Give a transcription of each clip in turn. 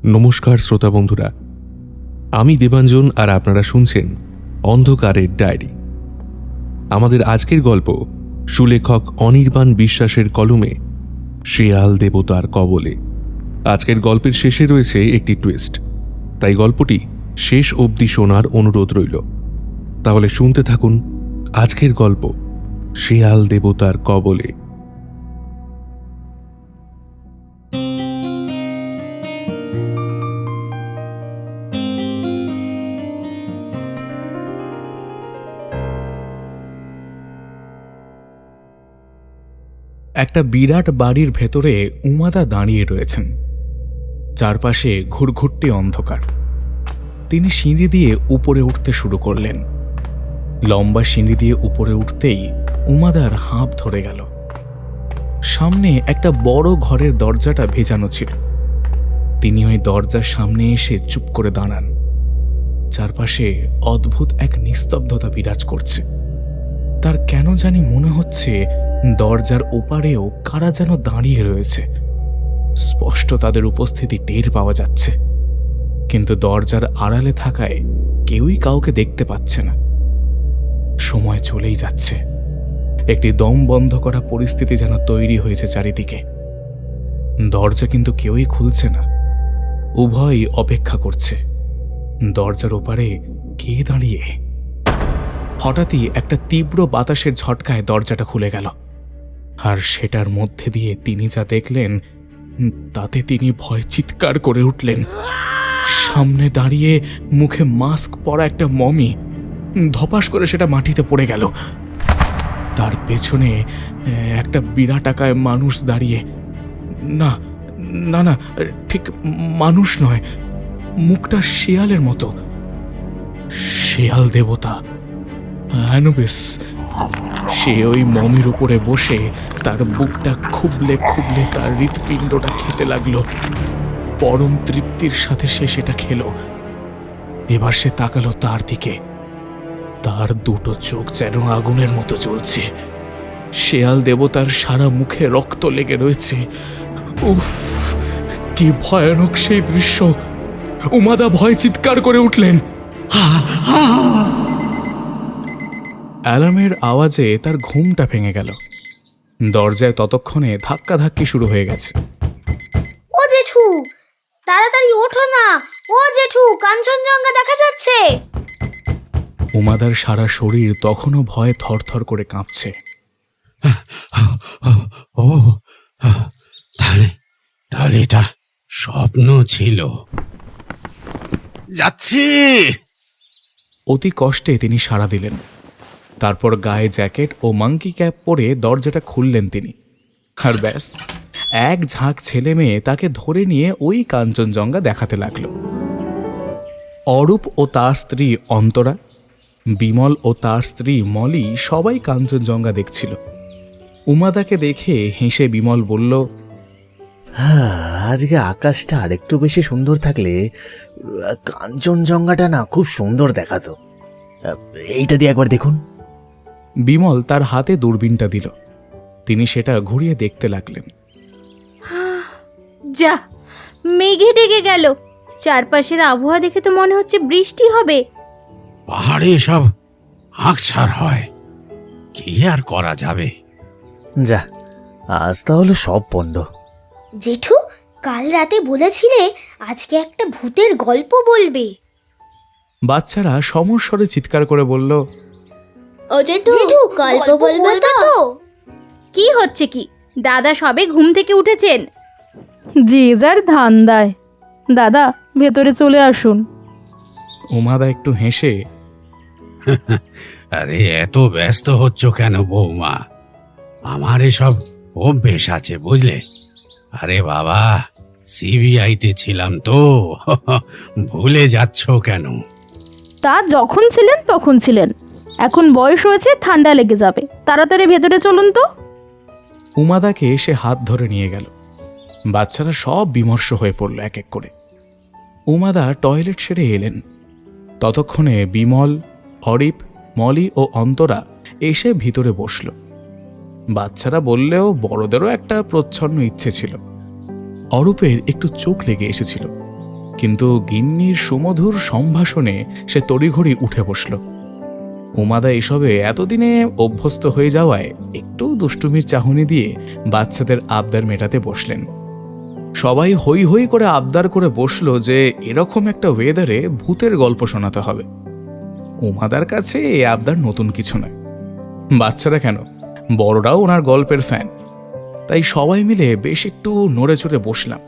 নমস্কার শ্রোতা বন্ধুরা, আমি দেবাঞ্জন আর আপনারা শুনছেন অন্ধকারের ডায়েরি। আমাদের আজকের গল্প সুলেখক অনির্বাণ বিশ্বাসের কলমে শেয়াল দেবতার কবলে। আজকের গল্পের শেষে রয়েছে একটি টুইস্ট, তাই গল্পটি শেষ অবধি শোনার অনুরোধ রইল। তাহলে শুনতে থাকুন আজকের গল্প শেয়াল দেবতার কবলে। একটা বিরাট বাড়ির ভেতরে উমাদা দাঁড়িয়ে রয়েছেন। চারপাশে ঘুরঘুরটি অন্ধকার। তিনি সিঁড়ি দিয়ে উপরে উঠতে শুরু করলেন। লম্বা সিঁড়ি দিয়ে উপরে উঠতেই উমাদার হাঁপ ধরে গেল। সামনে একটা বড় ঘরের দরজাটা ভেজানো ছিল। তিনি ওই দরজার সামনে এসে চুপ করে দাঁড়ান। চারপাশে অদ্ভুত এক নিস্তব্ধতা বিরাজ করছে। তার কেন জানি মনে হচ্ছে দরজার ওপারেও কারা যেন দাঁড়িয়ে রয়েছে। স্পষ্ট তাদের উপস্থিতি টের পাওয়া যাচ্ছে, কিন্তু দরজার আড়ালে থাকায় কেউই কাউকে দেখতে পাচ্ছে না। সময় চলেই যাচ্ছে। একটি দম বন্ধ করা পরিস্থিতি যেন তৈরি হয়েছে চারিদিকে। দরজা কিন্তু কেউই খুলছে না। উভয়ই অপেক্ষা করছে। দরজার ওপারে কে দাঁড়িয়ে? হঠাৎই একটা তীব্র বাতাসের ঝটকায় দরজাটা খুলে গেল, আর সেটার মধ্যে দিয়ে তিনি যা দেখলেন তাতে তিনি ভয় চিৎকার করে উঠলেন। সামনে দাঁড়িয়ে মুখে মাস্ক পরা একটা মমি ধপাস করে সেটা মাটিতে পড়ে গেল। তার পেছনে একটা বিরাটাকায় মানুষ দাঁড়িয়ে। না না না, ঠিক মানুষ নয়, মুখটা শেয়ালের মতো। শেয়াল দেবতা অ্যানুবিস। সে ওই মমির উপরে বসে তার বুকটা খুবলে খুবলে তার হৃৎপিণ্ডটা খেতে লাগলো। পরম তৃপ্তির সাথে সে সেটা খেল। এবার সে তাকালো তার দিকে। তার দুটো চোখ যেন আগুনের মতো জ্বলছে। শেয়াল দেবতার সারা মুখে রক্ত লেগে রয়েছে। উফ, কি ভয়ানক সেই দৃশ্য! উমাদা ভয় চিৎকার করে উঠলেন। অ্যালার্মের আওয়াজে তার ঘুমটা ভেঙে গেল। দরজায় ততক্ষণে ধাক্কাধাক্কি শুরু হয়ে গেছে। ও জেঠু, তাড়াতাড়ি ওঠো না। ও জেঠু, কাঞ্চনজঙ্ঘা দেখা যাচ্ছে। উমাদার সারা শরীর তখনও ভয়ে থরথর করে কাঁপছে। ও তাহলে এটা স্বপ্ন ছিল। যাচ্ছি। অতি কষ্টে তিনি সাড়া দিলেন। তারপর গায়ে জ্যাকেট ও মাঙ্কি ক্যাপ পরে দরজাটা খুললেন তিনি। আর ব্যাস, এক ঝাঁক ছেলে মেয়ে তাকে ধরে নিয়ে ওই কাঞ্চনজঙ্ঘা দেখাতে লাগলো। অরূপ ও তার স্ত্রী অন্তরা, বিমল ও তার স্ত্রী মলি সবাই কাঞ্চনজঙ্ঘা দেখছিল। উমাদাকে দেখে হেসে বিমল বলল, আজকে আকাশটা আরেকটু বেশি সুন্দর থাকলে কাঞ্চনজঙ্ঘাটা না খুব সুন্দর দেখাতো। এইটা দিয়ে একবার দেখুন। বিমল তার হাতে দূরবীনটা দিল। তিনি সেটা ঘুরিয়ে দেখতে লাগলেন। যা, মেঘে ডেকে গেল। চারপাশের আবহাওয়া দেখে তো মনে হচ্ছে বৃষ্টি হবে। পাহাড়ে সব আকছার হয়, কি আর করা যাবে। যা, আজ তাহলে সব পণ্ড। জেঠু, কাল রাতে বলেছিলে আজকে একটা ভূতের গল্প বলবে। বাচ্চারা সমস্বরে চিৎকার করে বলল, ও জেঠু, গল্প বলবে তো? কি হচ্ছে কি? দাদা সবে ঘুম থেকে উঠেছেন। যে যার ধান্দায়। দাদা, ভেতরে চলে আসুন। উমাদা একটু হেসে, আরে এত ব্যস্ত হচ্ছ কেন বৌমা? আমার এসব অভ্যেস আছে বুঝলে। আরে বাবা, সিবিআইতে ছিলাম তো, ভুলে যাচ্ছ কেন? তা যখন ছিলেন তখন ছিলেন, এখন বয়স হয়েছে, ঠান্ডা লেগে যাবে। তাড়াতাড়ি ভেতরে চলুন তো। উমাদাকে সে হাত ধরে নিয়ে গেল। বাচ্চারা সব বিমর্ষ হয়ে পড়ল এক এক করে। উমাদা টয়লেট সেরে এলেন। ততক্ষণে বিমল, অরিপ, মলি ও অন্তরা এসে ভিতরে বসল। বাচ্চারা বললেও বড়দেরও একটা প্রচ্ছন্ন ইচ্ছে ছিল। অরূপের একটু চোখ লেগে এসেছিল। কিন্তু গিন্নির সুমধুর সম্ভাষণে সে তড়িঘড়ি উঠে বসল। উমাদা এসবে এতদিনে অভ্যস্ত হয়ে যাওয়ায় একটু দুষ্টুমির চাহনি দিয়ে বাচ্চাদের আবদার মেটাতে বসলেন। সবাই হই হই করে আবদার করে বসল যে এরকম একটা ওয়েদারে ভূতের গল্প শোনাতে হবে। উমাদার কাছে এই আবদার নতুন কিছু নয়। বাচ্চারা কেন, বড়রাও ওনার গল্পের ফ্যান। তাই সবাই মিলে বেশ একটু নড়ে চড়ে বসলাম।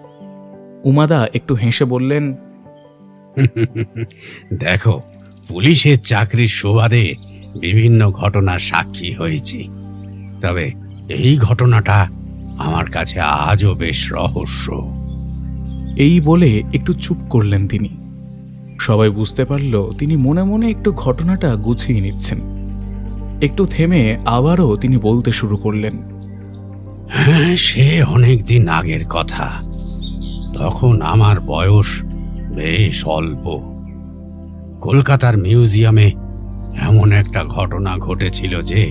উমাদা একটু হেসে বললেন, দেখো, পুলিশের চাকরির সুবাদে বিভিন্ন ঘটনার সাক্ষী হয়েছি, তবে এই ঘটনাটা আমার কাছে আজও বেশ রহস্য। এই বলে একটু চুপ করলেন তিনি। সবাই বুঝতে পারল তিনি মনে মনে একটু ঘটনাটা গুছিয়ে নিচ্ছেন। একটু থেমে আবারও তিনি বলতে শুরু করলেন, হ্যাঁ, সে অনেক দিন আগের কথা। তখন আমার বয়স বেশ অল্প। কলকাতার মিউজিয়ামে এমন একটা ঘটনা ঘটেছিল যে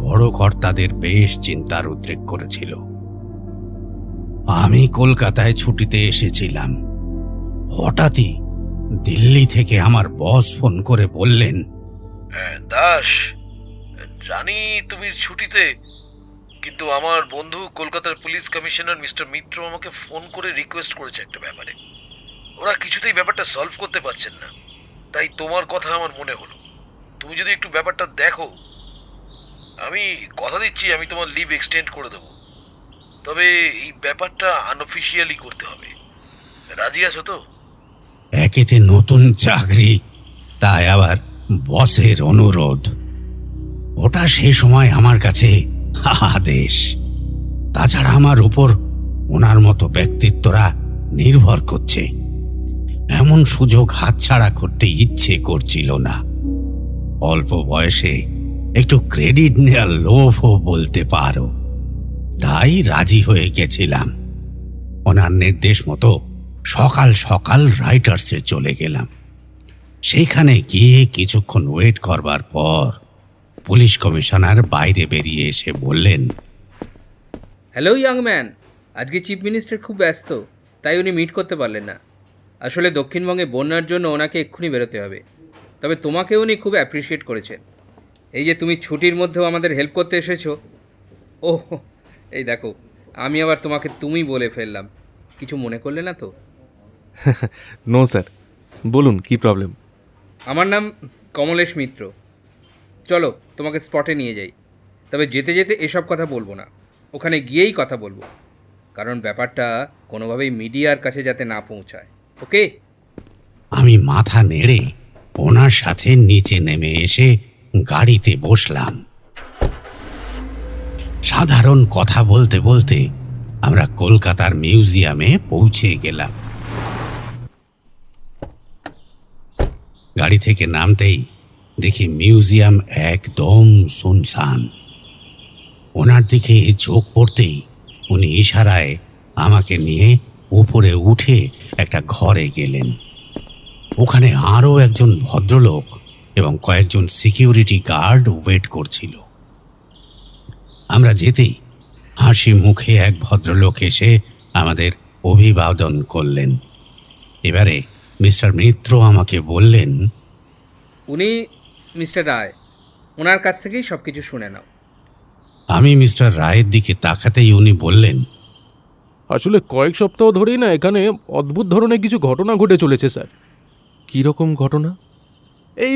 বড় কর্তাদের বেশ চিন্তার উদ্রেক করেছিল। আমি কলকাতায় ছুটিতে এসেছিলাম। হঠাৎই দিল্লি থেকে আমার বস ফোন করে বললেন, দাস, জানি তুমি ছুটিতে, কিন্তু আমার বন্ধু কলকাতার পুলিশ কমিশনার মিস্টার মিত্র আমাকে ফোন করে রিকোয়েস্ট করেছে একটা ব্যাপারে। ওরা কিছুতেই ব্যাপারটা সলভ করতে পারছেন না, তাই তোমার কথা আমার মনে হলো। তুমি যদি একটু ব্যাপারটা দেখো, আমি কথা দিচ্ছি আমি তোমার লিভ এক্সটেন্ড করে দেবো। তবে এই ব্যাপারটা আনঅফিশিয়ালি করতে হবে। রাজি আছো তো? একেতে নতুন চাকরি, তাই আবার বসের অনুরোধ। ওটা সেই সময় আমার কাছে আদেশ। তাছাড়া আমার উপর ওনার মতো ব্যক্তিত্বরা নির্ভর করছে। এমন সুযোগ হাতছাড়া করতে ইচ্ছে করছিল না। অল্প বয়সে একটু ক্রেডিট নেওয়ার লোভও বলতে পারো, তাই রাজি হয়ে গেছিলাম। ওনার নির্দেশ মতো সকাল সকাল রাইটার্সে চলে গেলাম। সেইখানে গিয়ে কিছুক্ষণ ওয়েট করবার পর পুলিশ কমিশনার বাইরে বেরিয়ে এসে বললেন, হ্যালো ইয়াং ম্যান, আজকে চিফ মিনিস্টার খুব ব্যস্ত, তাই উনি মিট করতে পারলেন না। আসলে দক্ষিণবঙ্গে বন্যার জন্য ওনাকে এক্ষুনি বেরোতে হবে। তবে তোমাকে উনি খুব অ্যাপ্রিসিয়েট করেছেন। এই যে তুমি ছুটির মধ্যেও আমাদের হেল্প করতে এসেছো। ওহ, এই দেখো, আমি আবার তোমাকে তুমি বলে ফেললাম। কিছু মনে করলে না তো? নো স্যার, বলুন কি প্রবলেম। আমার নাম কমলেশ মিত্র। চলো তোমাকে স্পটে নিয়ে যাই। তবে যেতে যেতে এসব কথা বলবো না, ওখানে গিয়েই কথা বলবো, কারণ ব্যাপারটা কোনোভাবেই মিডিয়ার কাছে যাতে না পৌঁছায়। ওকে? আমি মাথা নেড়ে ওনার সাথে নিচে নেমে এসে গাড়িতে বসলাম। সাধারণ কথা বলতে বলতে আমরা কলকাতার মিউজিয়ামে পৌঁছে গেলাম। গাড়ি থেকে নামতেই দেখি মিউজিয়াম একদম শুনশান। ওনার দিকে চোখ পড়তেই উনি ইশারায় আমাকে নিয়ে উপরে উঠে একটা ঘরে গেলেন। ওখানে আরও একজন ভদ্রলোক এবং কয়েকজন সিকিউরিটি গার্ড ওয়েট করছিল। আমরা যেতেই হাসি মুখে এক ভদ্রলোক এসে আমাদের অভিবাদন করলেন। এবারে মিস্টার মিত্র আমাকে বললেন, উনি মিস্টার রায়, ওনার কাছ থেকেই সব কিছু শুনে নাও। আমি মিস্টার রায়ের দিকে তাকাতেই উনি বললেন, আসলে কয়েক সপ্তাহ ধরেই না এখানে অদ্ভুত ধরনের কিছু ঘটনা ঘটে চলেছে স্যার। কী রকম ঘটনা? এই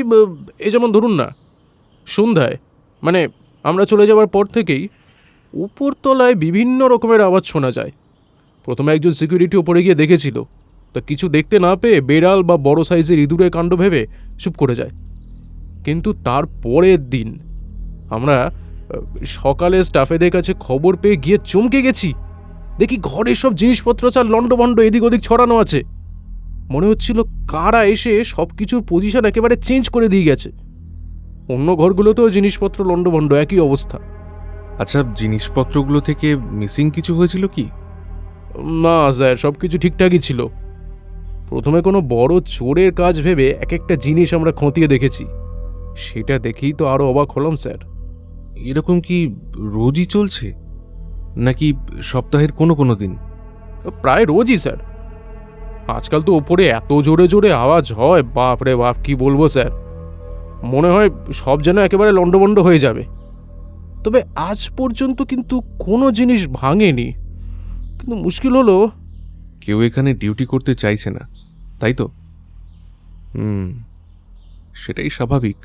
যেমন ধরুন না, সন্ধ্যায় মানে আমরা চলে যাওয়ার পর থেকেই উপরতলায় বিভিন্ন রকমের আওয়াজ শোনা যায়। প্রথমে একজন সিকিউরিটি ওপরে গিয়ে দেখেছিল, তা কিছু দেখতে না পেয়ে বেড়াল বা বড় সাইজের ইঁদুরের কাণ্ড ভেবে চুপ করে যায়। কিন্তু তার পরের দিন আমরা সকালে স্টাফেদের কাছে খবর পেয়ে গিয়ে চমকে গেছি। দেখি ঘরের সব জিনিসপত্র চার লণ্ডভণ্ড এদিক ওদিক ছড়ানো আছে। মনে হচ্ছিল কারা এসে সব কিছুর পজিশন একেবারে চেঞ্জ করে দিয়ে গেছে। অন্য ঘরগুলোতেও জিনিসপত্র লণ্ডভণ্ড, একই অবস্থা। আচ্ছা, জিনিসপত্রগুলো থেকে মিসিং কিছু হয়েছিল কি? না স্যার, সব কিছু ঠিকঠাকই ছিল। প্রথমে কোনো বড় চোরের কাজ ভেবে এক একটা জিনিস আমরা খতিয়ে দেখেছি। সেটা দেখেই তো আরও অবাক হলাম স্যার। এরকম কি রোজই চলছে, নাকি সপ্তাহের কোনো কোনো দিন? প্রায় রোজই স্যার। আজকাল তো ওপরে এত জোরে জোরে আওয়াজ হয়, বাপ রে বাপ, কি বলবো স্যার, মনে হয় সব যেন একেবারে লণ্ডভণ্ড হয়ে যাবে। তবে আজ পর্যন্ত কিন্তু কোনো জিনিস ভাঙেনি। কিন্তু মুশকিল হলো, কেউ এখানে ডিউটি করতে চাইছে না, তাই তো? সেটাই স্বাভাবিক।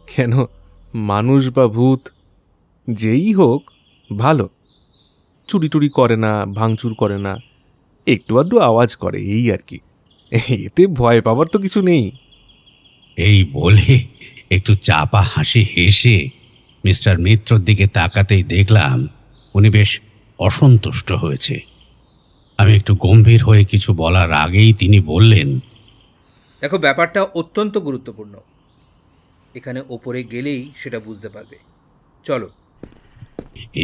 কেন, মানুষ বা ভূত যেই হোক ভালো, চুরি টুরি করে না, ভাঙচুর করে না, একটু আধটু আওয়াজ করে, এই আর কি। এতে ভয় পাবার তো কিছু নেই। এই বলে একটু চাপা হাসি হেসে মিস্টার মিত্রর দিকে তাকাতেই দেখলাম উনি বেশ অসন্তুষ্ট হয়েছে। আমি একটু গম্ভীর হয়ে কিছু বলার আগেই তিনি বললেন, দেখো, ব্যাপারটা অত্যন্ত গুরুত্বপূর্ণ। এখানে ওপরে গেলেই সেটা বুঝতে পারবে। চলো।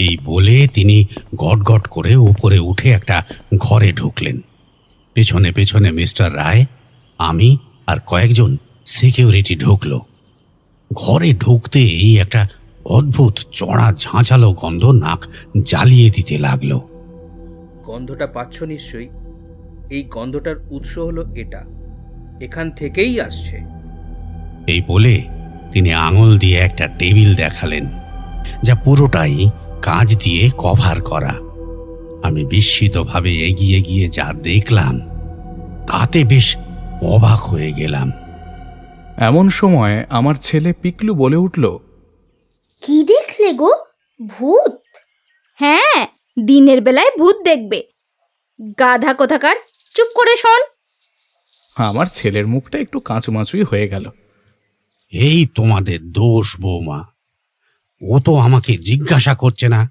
এই বলে তিনি গটগট করে উপরে উঠে একটা ঘরে ঢুকলেন। পেছনে পেছনে মিস্টার রায়, আমি আর কয়েকজন সিকিউরিটি ঢুকলো। ঘরে ঢুকতেই একটা অদ্ভুত চড়া ঝাঁঝালো গন্ধ নাক জ্বালিয়ে দিতে লাগলো। গন্ধটা পাচ্ছ নিশ্চয়ই। এই গন্ধটার উৎস হলো এটা, এখান থেকেই আসছে। এই বলে তিনি আঙুল দিয়ে একটা টেবিল দেখালেন, যা পুরোটাই কাঁচ দিয়ে কভার করা। আমি বিস্মিতভাবে এগিয়ে গিয়ে যা দেখলাম তাতে বেশ অবাক হয়ে গেলাম। এমন সময় আমার ছেলে পিকলু বলে উঠল, কি দেখলে গো? ভূত? হ্যাঁ, দিনের বেলায় ভূত দেখবে। গাধা কোথাকার, চুপ করে শোন। আমার ছেলের মুখটা একটু কাঁচুমাচুই হয়ে গেল। এই তোমাদের দোষ বৌমা, ও তো আমাকে জিজ্ঞাসা করছে না।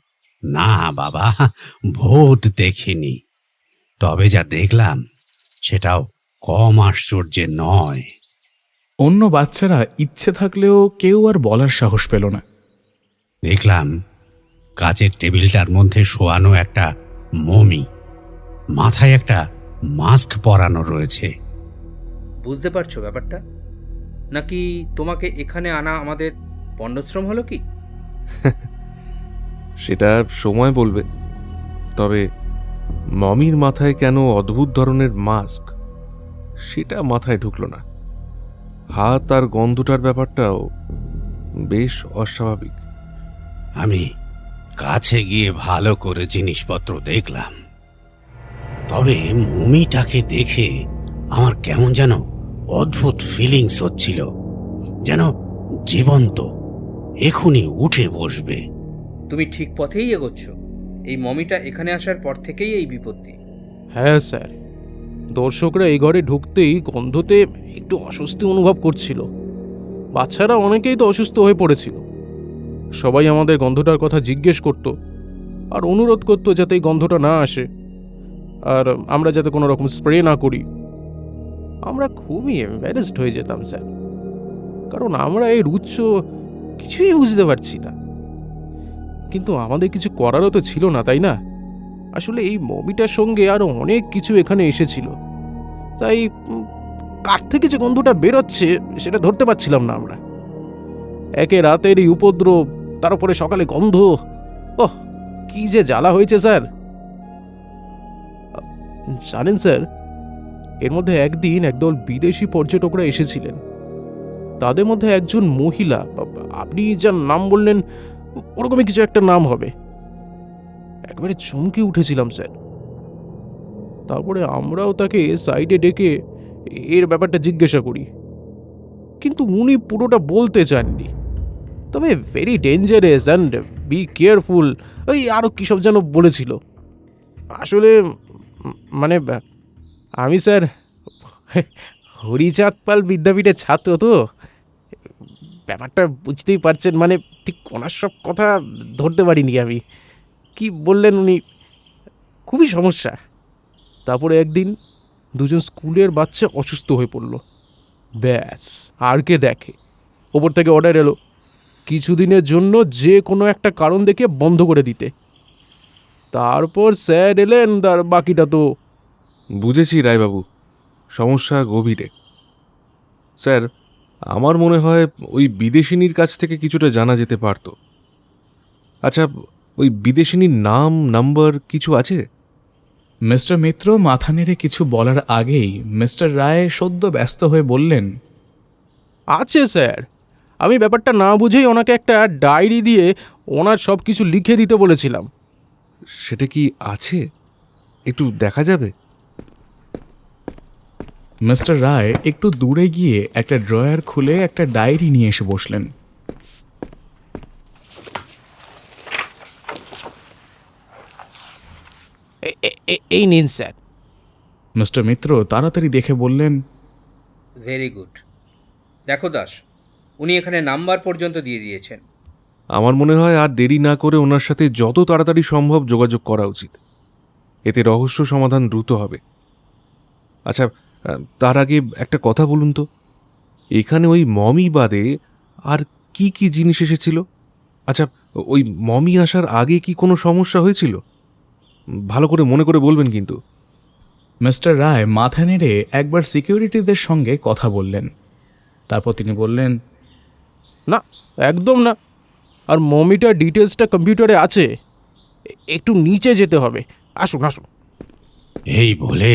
না বাবা, ভূত দেখিনি, তবে যা দেখলাম সেটাও কম আশ্চর্যের নয়। অন্য বাচ্চারা ইচ্ছে থাকলেও কেউ আর বলার সাহস পেল না। দেখলাম কাচের টেবিলটার মধ্যে শোয়ানো একটা মমি, মাথায় একটা মাস্ক পরানো রয়েছে। বুঝতে পারছো ব্যাপারটা? নাকি তোমাকে এখানে আনা আমাদের পণ্ডশ্রম হলো কি? সেটা সময় বলবে। তবে মমির মাথায় কেন অদ্ভুত ধরনের মাস্ক, সেটা মাথায় ঢুকলো না। হাত আর গন্ধটার ব্যাপারটাও বেশ অস্বাভাবিক। আমি কাছে গিয়ে ভালো করে জিনিসপত্র দেখলাম, তবে মমিটাকে দেখে আমার কেমন যেন অদ্ভুত ফিলিংস হচ্ছিল, যেন জীবন্ত, এখনই উঠে বসবে। তুমি ঠিক পথেই এগোচ্ছ। এই মমিটা এখানে আসার পর থেকেই এই বিপত্তি। হ্যাঁ স্যার, দর্শকরা এই ঘরে ঢুকতেই গন্ধতে একটু অস্বস্তি অনুভব করছিল। বাচ্চারা অনেকেই তো অসুস্থ হয়ে পড়েছিল। সবাই আমাদের গন্ধটার কথা জিজ্ঞেস করত আর অনুরোধ করত যাতে এই গন্ধটা না আসে, আর আমরা যাতে কোনো রকম স্প্রে না করি। আমরা খুবই এম্বারেসড হয়ে যেতাম স্যার, কারণ আমরা এই রুচ্চ কিছুই বুঝতে পারছি না। কিন্তু আমাদের কিছু করারও তো ছিল না, তাই না? আসলে এই মমিটার সঙ্গে আরো অনেক কিছু এখানে এসেছিল, তাই কার থেকে যে গন্ধটা বেরোচ্ছে সেটা ধরতে পারছিলাম না আমরা। একে রাতের এই উপদ্রব, তার উপরে সকালে গন্ধ, ওহ কি যে জ্বালা হয়েছে স্যার। জানেন স্যার, এর মধ্যে একদিন একদল বিদেশি পর্যটকরা এসেছিলেন। তাদের মধ্যে একজন মহিলা, আপনি যার নাম বললেন ওরকমই কিছু একটা নাম হবে, একবারে চমকে উঠেছিলাম স্যার। তারপরে আমরাও তাকে সাইডে ডেকে এর ব্যাপারটা জিজ্ঞাসা করি, কিন্তু উনি পুরোটা বলতে চাননি। তবে very dangerous and be careful, ওই আরও কী সব যেন বলেছিল। আসলে মানে আমি স্যার হরিচাঁদ পাল বিদ্যাপীঠের ছাত্র, তো ব্যাপারটা বুঝতেই পারছেন, মানে ঠিক ওনার সব কথা ধরতে পারিনি আমি। কি বললেন উনি, খুবই সমস্যা। তারপরে একদিন দুজন স্কুলের বাচ্চা অসুস্থ হয়ে পড়ল, ব্যাস আর কে দেখে, ওপর থেকে অর্ডার এলো কিছুদিনের জন্য যে কোনো একটা কারণ দেখে বন্ধ করে দিতে। তারপর স্যার এলেন, তার বাকিটা তো বুঝেছি রায়বাবু, সমস্যা গভীরে। স্যার, আমার মনে হয় ওই বিদেশিনীর কাছ থেকে কিছুটা জানা যেতে পারত। আচ্ছা, ওই বিদেশিনীর নাম, নাম্বার কিছু আছে? মিস্টার মিত্র মাথা নেড়ে কিছু বলার আগেই মিস্টার রায় সদ্য ব্যস্ত হয়ে বললেন, আছে স্যার, আমি ব্যাপারটা না বুঝেই ওনাকে একটা ডায়েরি দিয়ে ওনার সব কিছু লিখে দিতে বলেছিলাম। সেটা কি আছে? একটু দেখা যাবে? মিস্টার রায় একটু দূরে গিয়ে একটা ড্রয়ার খুলে একটা ডায়েরি নিয়ে এসে বসলেন। এই নিন স্যার। মিস্টার মিত্র তাড়াতাড়ি দেখে বললেন, ভেরি গুড। দেখো দাস, উনি এখানে নাম্বার পর্যন্ত দিয়ে দিয়েছেন। আমার মনে হয় আর দেরি না করে ওনার সাথে যত তাড়াতাড়ি সম্ভব যোগাযোগ করা উচিত। এতে রহস্য সমাধান দ্রুত হবে। আচ্ছা, তার আগে একটা কথা বলুন তো, এখানে ওই মমি বাদে আর কি কি জিনিস এসেছিল? আচ্ছা, ওই মমি আসার আগে কি কোনো সমস্যা হয়েছিল? ভালো করে মনে করে বলবেন কিন্তু। মিস্টার রায় মাথা নেড়ে একবার সিকিউরিটিদের সঙ্গে কথা বললেন। তারপর তিনি বললেন, না, একদম না। আর মমিটার ডিটেলসটা কম্পিউটারে আছে, একটু নিচে যেতে হবে। আসুন আসুন। এই বলে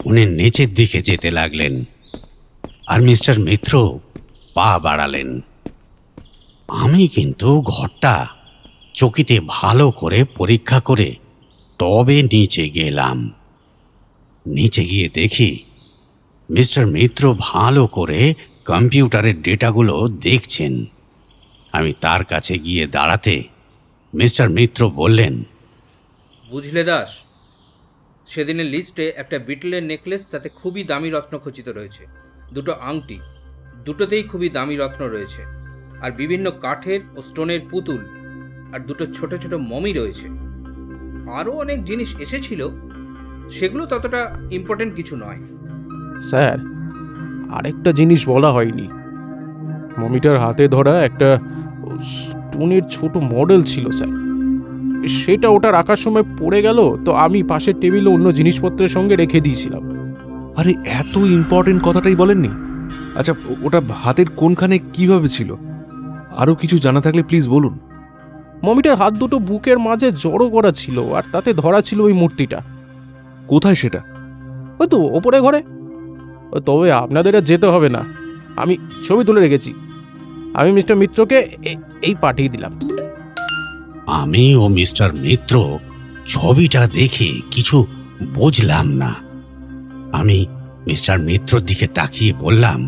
উনি নিচের দিকে যেতে লাগলেন, আর মিস্টার মিত্র পা বাড়ালেন। আমি কিন্তু ঘরটা চকিতে ভালো করে পরীক্ষা করে তবে নিচে গেলাম। নিচে গিয়ে দেখি মিস্টার মিত্র ভালো করে কম্পিউটারের ডেটাগুলো দেখছেন। আমি তার কাছে গিয়ে দাঁড়াতে মিস্টার মিত্র বললেন, বুঝলে দাস, সেদিনের লিস্টে একটা বিটলের নেকলেস, তাতে খুবই দামি রত্ন খচিত রয়েছে। দুটো আংটি, দুটোতেই খুবই দামি রত্ন রয়েছে। আর বিভিন্ন কাঠের ও স্টোনের পুতুল, আর দুটো ছোট ছোট মমি রয়েছে। আরও অনেক জিনিস এসেছিল, সেগুলো ততটা ইম্পর্টেন্ট কিছু নয়। স্যার, আরেকটা জিনিস বলা হয়নি। মমিটার হাতে ধরা একটা স্টোনের ছোট মডেল ছিল স্যার। সেটা ওটা রাখার সময় পড়ে গেল, তো আমি পাশের টেবিলে অন্য জিনিসপত্রের সঙ্গে রেখে দিয়েছিলাম। আরে, এত ইম্পর্টেন্ট কথাটাই বলেননি? আচ্ছা, ওটা হাতের কোনখানে কিভাবে ছিল? আরও কিছু জানা থাকলে প্লিজ বলুন। মমিটার হাত দুটো বুকের মাঝে জড়ো করা ছিল, আর তাতে ধরা ছিল ওই মূর্তিটা। কোথায় সেটা? ওই তো ওপরে ঘরে। তবে আপনাদের আর যেতে হবে না, আমি ছবি তুলে রেখেছি। আমি মিস্টার মিত্রকে এই পাঠিয়ে দিলাম। আমি ও মিস্টার মিত্র ছবিটা দেখে কিছু বুঝলাম না। আমি মিস্টার মিত্রর দিকে তাকিয়ে বললাম,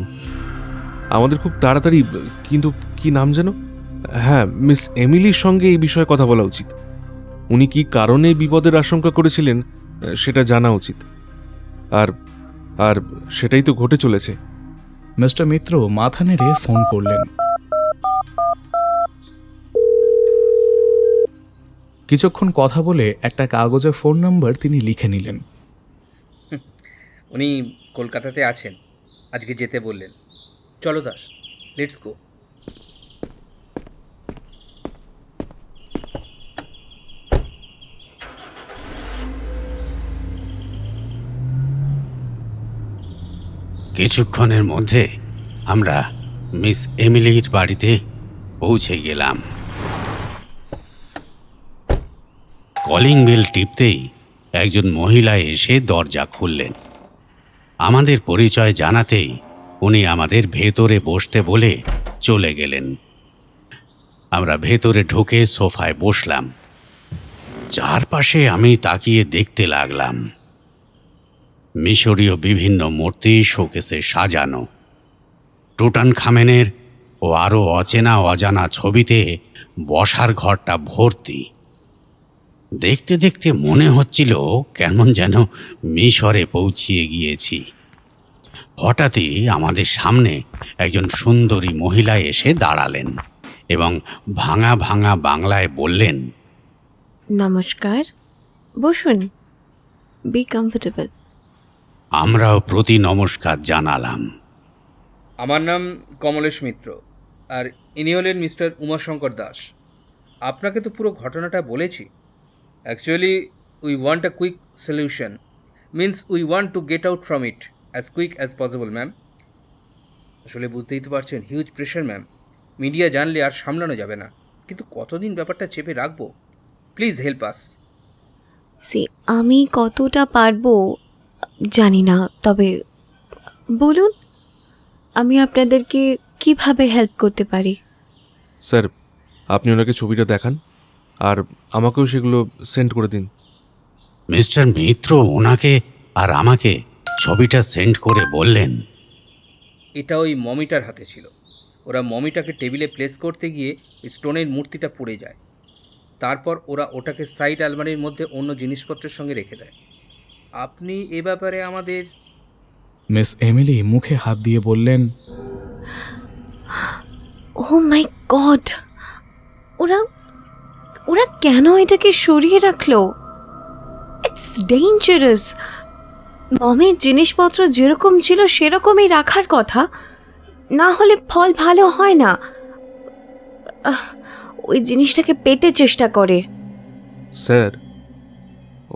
আমাদের খুব তাড়াতাড়ি, কিন্তু কি নাম যেন? হ্যাঁ, মিস এমিলির সঙ্গে এই বিষয়ে কথা বলা উচিত। উনি কি কারণে বিপদের আশঙ্কা করেছিলেন সেটা জানা উচিত। আর আর সেটাই তো ঘটে চলেছে। মিস্টার মিত্র মাথা নেড়ে ফোন করলেন। কিছুক্ষণ কথা বলে একটা কাগজে ফোন নাম্বার তিনি লিখে নিলেন। উনি কলকাতাতে আছেন, আজকে যেতে বললেন। চলো দাস, লেটস গো। কিছুক্ষণের মধ্যে আমরা মিস এমিলির বাড়িতে পৌঁছে গেলাম। কলিং বেল টিপতেই একজন মহিলা এসে দরজা খুললেন। আমাদের পরিচয় জানাতেই উনি আমাদের ভেতরে বসতে বলে চলে গেলেন। আমরা ভেতরে ঢুকে সোফায় বসলাম। চারপাশে আমি তাকিয়ে দেখতে লাগলাম। মিশরীয় বিভিন্ন মূর্তি শোকেসে সাজানো, টুটানখামেনের ও আরও অচেনা অজানা ছবিতে বসার ঘরটা ভর্তি। দেখতে দেখতে মনে হচ্ছিল কেমন যেন মিশরে পৌঁছিয়ে গিয়েছি। হঠাৎই আমাদের সামনে একজন সুন্দরী মহিলা এসে দাঁড়ালেন এবং ভাঙা ভাঙা বাংলায় বললেন, নমস্কার, বসুন, বি কমফোর্টেবল। আমরাও প্রতি নমস্কার জানালাম। আমার নাম কমলেশ মিত্র, আর ইনি হলেন মিস্টার উমাশঙ্কর দাস। আপনাকে তো পুরো ঘটনাটা বলেছি। Actually we want a quick solution, means we want to get out from it as quick as possible ma'am. আসলে বুঝতেই তো পারছেন, হিউজ প্রেশার ম্যাম। মিডিয়া জানলে আর সামলানো যাবে না, কিন্তু কতদিন ব্যাপারটা চেপে রাখবো? Please help us. আমি কতটা পারবো জানি না, তবে বলুন আমি আপনাদেরকে কিভাবে হেল্প করতে পারি। স্যার, আপনি ওনাকে ছবিটা দেখান আর আমাকেও সেগুলো সেন্ড করে দিন। মিস্টার মিত্র ওনাকে আর আমাকে ছবিটা সেন্ড করে বললেন, এটা ওই মমিটার হাতে ছিল। ওরা মমিটাকে টেবিলে প্লেস করতে গিয়ে স্টোনের মূর্তিটা পড়ে যায়। তারপর ওরা ওটাকে সাইড আলমারির মধ্যে অন্য জিনিসপত্রের সঙ্গে রেখে দেয়। আপনি এ ব্যাপারে আমাদের... মিস এমিলি মুখে হাত দিয়ে বললেন, ও মাই গড, ওরা ওরা কেন এটাকে সরিয়ে রাখলো? It's dangerous. মমের জিনিসপত্র যেরকম ছিল সেরকমই রাখার কথা, না হলে ফল ভালো হয় না। ওই জিনিসটাকে পেতে চেষ্টা করে। স্যার,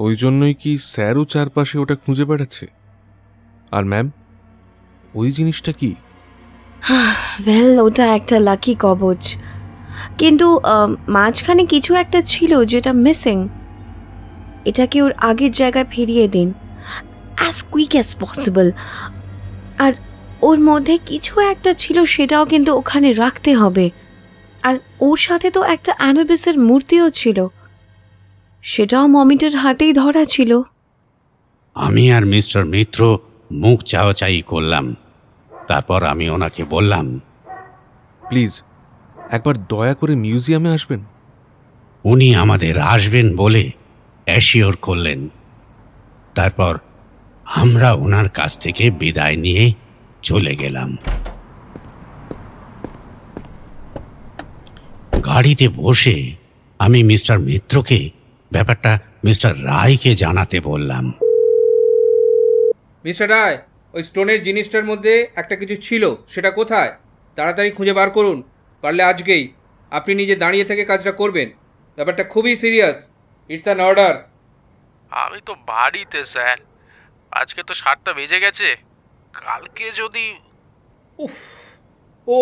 ওই জন্যই কি স্যারও চারপাশে ওটা খুঁজে বেড়াচ্ছে? আর ম্যাম, ওই জিনিসটা কি? ওয়েল, ওটা একটা লাকি কবচ, কিন্তু মাঝখানে কিছু একটা ছিল যেটা মিসিং। এটাকে ওর আগের জায়গায় ফিরিয়ে দিন অ্যাজ কুইক অ্যাজ পসিবল। আর ওর মধ্যে কিছু একটা ছিল, সেটাও কিন্তু ওখানে রাখতে হবে। আর ওর সাথে তো একটা অ্যানুবিসের মূর্তিও ছিল, সেটাও মমিটার হাতেই ধরা ছিল। আমি আর মিস্টার মিত্র মুখ চাওয়াচাই করলাম। তারপর আমি ওনাকে বললাম, প্লিজ একবার দয়া করে মিউজিয়ামে আসবেন। উনি আমাদের আসবেন বলে অ্যাসিওর করলেন। তারপর আমরা ওনার কাছ থেকে বিদায় নিয়ে চলে গেলাম। গাড়িতে বসে আমি মিস্টার মিত্রকে ব্যাপারটা মিস্টার রায়কে জানাতে বললাম। মিস্টার রায়, ওই স্টোনের জিনিসটার মধ্যে একটা কিছু ছিল, সেটা কোথায়? তাড়াতাড়ি খুঁজে বার করুন, পারলে আজকেই। আপনি নিজে দাঁড়িয়ে থেকে কাজটা করবেন। ব্যাপারটা খুবই সিরিয়াস। It's an order. আমি তো বাড়িতে স্যার, আজকে তো 7টা বেজে গেছে। কালকে যদি... উফ, ও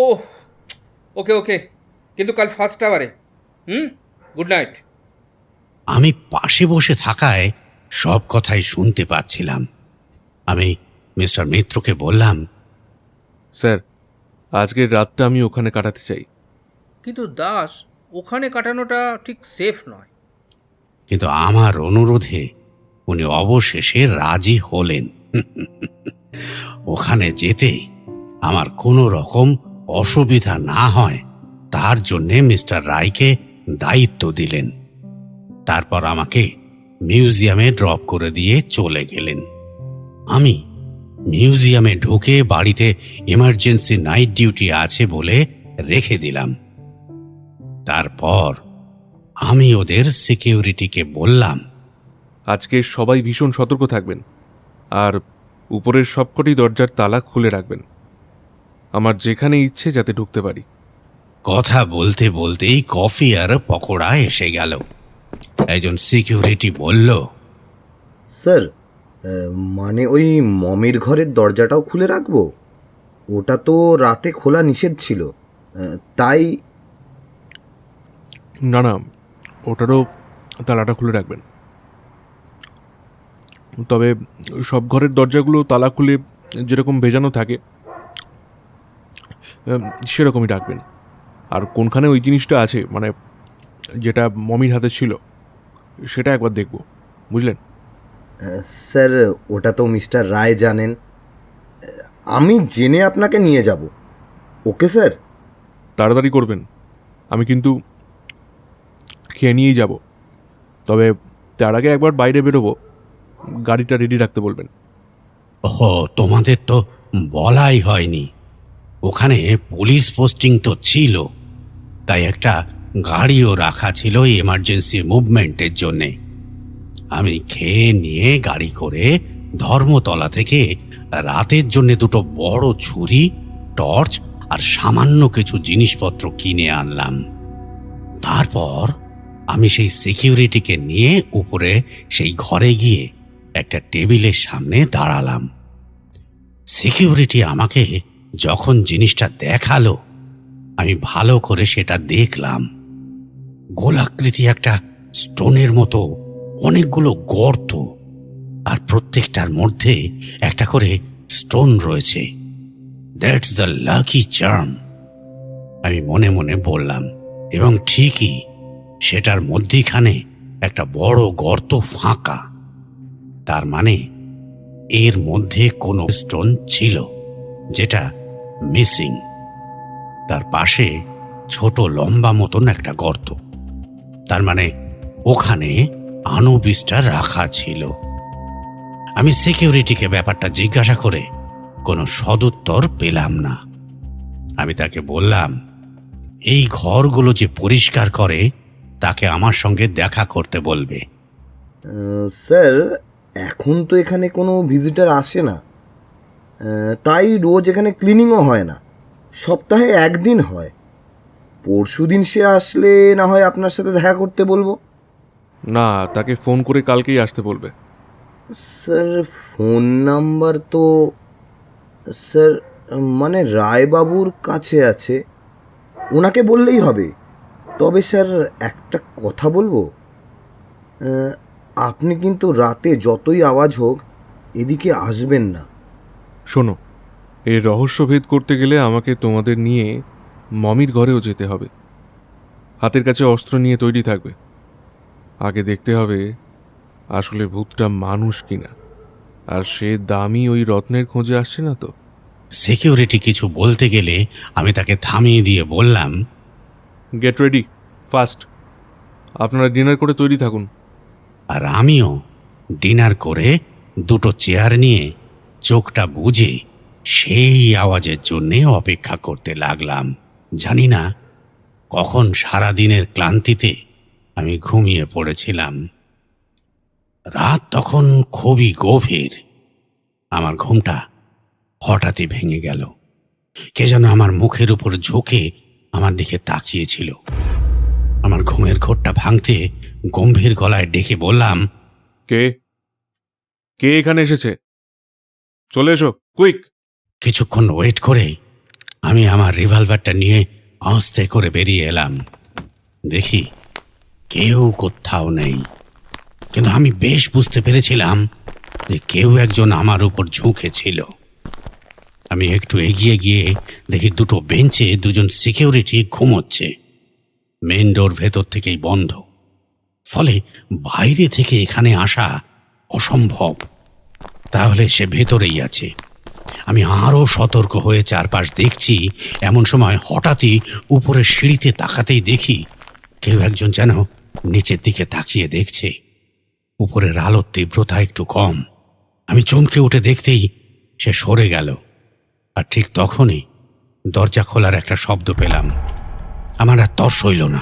ওকে ওকে, কিন্তু কাল ফার্স্ট আওয়ারে। Good night. আমি পাশে বসে থাকায় সব কথাই শুনতে পাচ্ছিলাম। আমি মিস্টার মিত্রকে বললাম, স্যার, আজকের রাতটা আমি ওখানে কাটাতে চাই। কিন্তু দাস, ওখানে কাটানোটা ঠিক সেফ নয়। কিন্তু আমার অনুরোধে উনি অবশেষে রাজি হলেন। ওখানে যেতে আমার কোনো রকম অসুবিধা না হয় তার জন্যে মিস্টার রায়কে দায়িত্ব দিলেন। তারপর আমাকে মিউজিয়ামে ড্রপ করে দিয়ে চলে গেলেন। আমি মিউজিয়ামে ঢুকে বাড়িতে এমার্জেন্সি নাইট ডিউটি আছে বলে রেখে দিলাম। তারপর আমি ওদের সিকিউরিটিকে বললাম, আজকে সবাই ভীষণ সতর্ক থাকবেন আর উপরের সবকটি দরজার তালা খুলে রাখবেন। আমার যেখানে ইচ্ছে যাতে ঢুকতে পারি। কথা বলতে বলতেই কফি আর পকোড়া এসে গেল। একজন সিকিউরিটি বলল, স্যার, মানে ওই মমির ঘরের দরজাটাও খুলে রাখবো? ওটা তো রাতে খোলা নিষেধ ছিল, তাই... না না, ওটারও তালাটা খুলে রাখবেন। তবে সব ঘরের দরজাগুলো তালা খুলে যেরকম ভেজানো থাকে সেরকমই রাখবেন। আর কোনখানে ওই জিনিসটা আছে, মানে যেটা মমির হাতে ছিল, সেটা একবার দেখব, বুঝলেন? স্যার, ওটা তো মিস্টার রায় জানেন। আমি জেনে আপনাকে নিয়ে যাব। Okay sir? তাড়াতাড়ি করবেন, আমি কিন্তু খেয়ে নিয়েই যাব। তবে তার আগে একবার বাইরে বেরোবো, গাড়িটা রেডি রাখতে বলবেন। ও, তোমাদের তো বলাই হয়নি। ওখানে পুলিশ পোস্টিং তো ছিল, তাই একটা গাড়িও রাখা ছিল এমার্জেন্সি মুভমেন্টের জন্যে। আমি খেয়ে নিয়ে গাড়ি করে ধর্মতলা থেকে রাতের জন্য দুটো বড় ছুরি, টর্চ আর সামান্য কিছু জিনিসপত্র কিনে আনলাম। তারপর আমি সেই সিকিউরিটিকে নিয়ে উপরে সেই ঘরে গিয়ে একটা টেবিলের সামনে দাঁড়ালাম। সিকিউরিটি আমাকে যখন জিনিসটা দেখালো, আমি ভালো করে সেটা দেখলাম। গোলাকৃতি একটা স্টোনের মতো অনেকগুলো গর্ত, আর প্রত্যেকটার মধ্যে একটা করে স্টোন রয়েছে। দ্যাটস দ্য লাকি চার্ম, আমি মনে মনে বললাম। এবং ঠিকই সেটার মধ্যিখানে একটা বড় গর্ত ফাঁকা। তার মানে এর মধ্যে কোনো স্টোন ছিল যেটা মিসিং। তার পাশে ছোট লম্বা মতন একটা গর্ত, তার মানে ওখানে আনুবিসটা রাখা ছিল। আমি সিকিউরিটিকে ব্যাপারটা জিজ্ঞাসা করে কোনো সদুত্তর পেলাম না। আমি তাকে বললাম, এই ঘরগুলো যে পরিষ্কার করে তাকে আমার সঙ্গে দেখা করতে বলবে। স্যার, এখন তো এখানে কোনো ভিজিটার আসে না, তাই রোজ এখানে ক্লিনিংও হয় না, সপ্তাহে একদিন হয়। পরশুদিন সে আসলে না হয় আপনার সাথে দেখা করতে বলবো। না, তাকে ফোন করে কালকেই আসতে বলবে। স্যার, ফোন নাম্বার তো স্যার মানে রায়বাবুর কাছে আছে, ওনাকে বললেই হবে। তবে স্যার একটা কথা বলবো, আপনি কিন্তু রাতে যতই আওয়াজ হোক এদিকে আসবেন না। শোনো, এই রহস্যভেদ করতে গেলে আমাকে তোমাদের নিয়ে মমির ঘরেও যেতে হবে। হাতের কাছে অস্ত্র নিয়ে তৈরি থাকবে। আগে দেখতে হবে আসলে ভূতটা মানুষ কিনা, আর সে দামি ওই রত্নের খোঁজে আসছে না তো। সিকিউরিটি কিছু বলতে গেলে আমি তাকে থামিয়ে দিয়ে বললাম, গেট রেডি ফাস্ট। আপনারা ডিনার করে তৈরি থাকুন। আর আমিও ডিনার করে দুটো চেয়ার নিয়ে চোখটা বুজে সেই আওয়াজের জন্যে অপেক্ষা করতে লাগলাম। জানি না কখন সারাদিনের ক্লান্তিতে আমি ঘুমিয়ে পড়েছিলাম। রাত তখন খুবই গভীর। আমার ঘুমটা হঠাৎই ভেঙে গেল। কে যেন আমার মুখের উপর ঝুঁকে আমার দিকে তাকিয়েছিল। আমার ঘুমের ঘোরটা ভাঙতে গম্ভীর গলায় ডেকে বললাম, কে কে এখানে এসেছে? চলে এসো, কুইক। কিছুক্ষণ ওয়েট করে আমি আমার রিভলভারটা নিয়ে আস্তে করে বেরিয়ে এলাম। দেখি কেউ কোথাও নেই, কিন্তু আমি বেশ বুঝতে পেরেছিলাম যে কেউ একজন আমার উপর ঝুঁকেছিল। আমি একটু এগিয়ে গিয়ে দেখি দুটো বেঞ্চে দুজন সিকিউরিটি ঘুমোচ্ছে। মেন ডোর ভেতর থেকেই বন্ধ, ফলে বাইরে থেকে এখানে আসা অসম্ভব। তাহলে সে ভেতরেই আছে। আমি আরও সতর্ক হয়ে চারপাশ দেখছি। এমন সময় হঠাৎই উপরে সিঁড়িতে তাকাতেই দেখি কেউ একজন যেন নিচের দিকে তাকিয়ে দেখছে। উপরের আলোর তীব্রতা একটু কম। আমি চমকে উঠে দেখতেই সে সরে গেল। আর ঠিক তখনই দরজা খোলার একটা শব্দ পেলাম। আমার আর তর সইল না।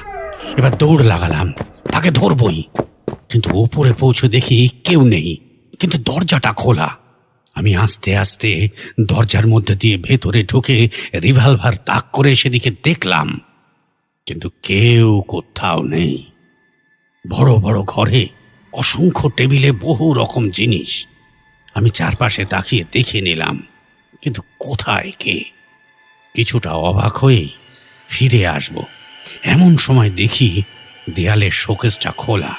এবার দৌড় লাগালাম, তাকে ধরবই। কিন্তু উপরে পৌঁছে দেখি কেউ নেই, কিন্তু দরজাটা খোলা। আমি আস্তে আস্তে দরজার মধ্যে দিয়ে ভেতরে ঢুকে রিভলভার তাক করে সেদিকে দেখলাম, কিন্তু কেউ কোথাও নেই। বড় বড় ঘরে অসংখ্য টেবিলে বহু রকম জিনিস। আমি চারপাশে তাকিয়ে দেখে নিলাম, কিন্তু কোথায় কে? কিছুটা অবাক হয়ে ফিরে আসব, এমন সময় দেখি দেয়ালের শোকেসটা খোলা,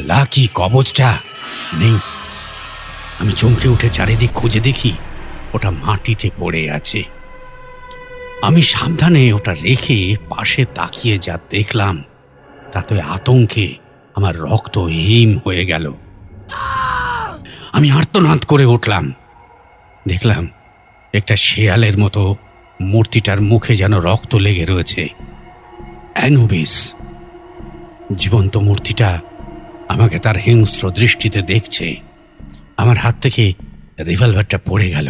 লাকি কবচটা নেই। আমি চমকে উঠে চারিদিক খুঁজে দেখি ওটা মাটিতে পড়ে আছে। আমি সাবধানে ওটা রেখে পাশে তাকিয়ে যা দেখলাম তাতে আতঙ্কে আমার রক্ত হিম হয়ে গেল। আমি আর্তনাদ করে উঠলাম। দেখলাম একটা শেয়ালের মতো মূর্তিটার মুখে যেন রক্ত লেগে রয়েছে। অ্যানুবিস। জীবন্ত মূর্তিটা আমাকে তার হিংস্র দৃষ্টিতে দেখছে। আমার হাত থেকে রিভলভারটা পড়ে গেল।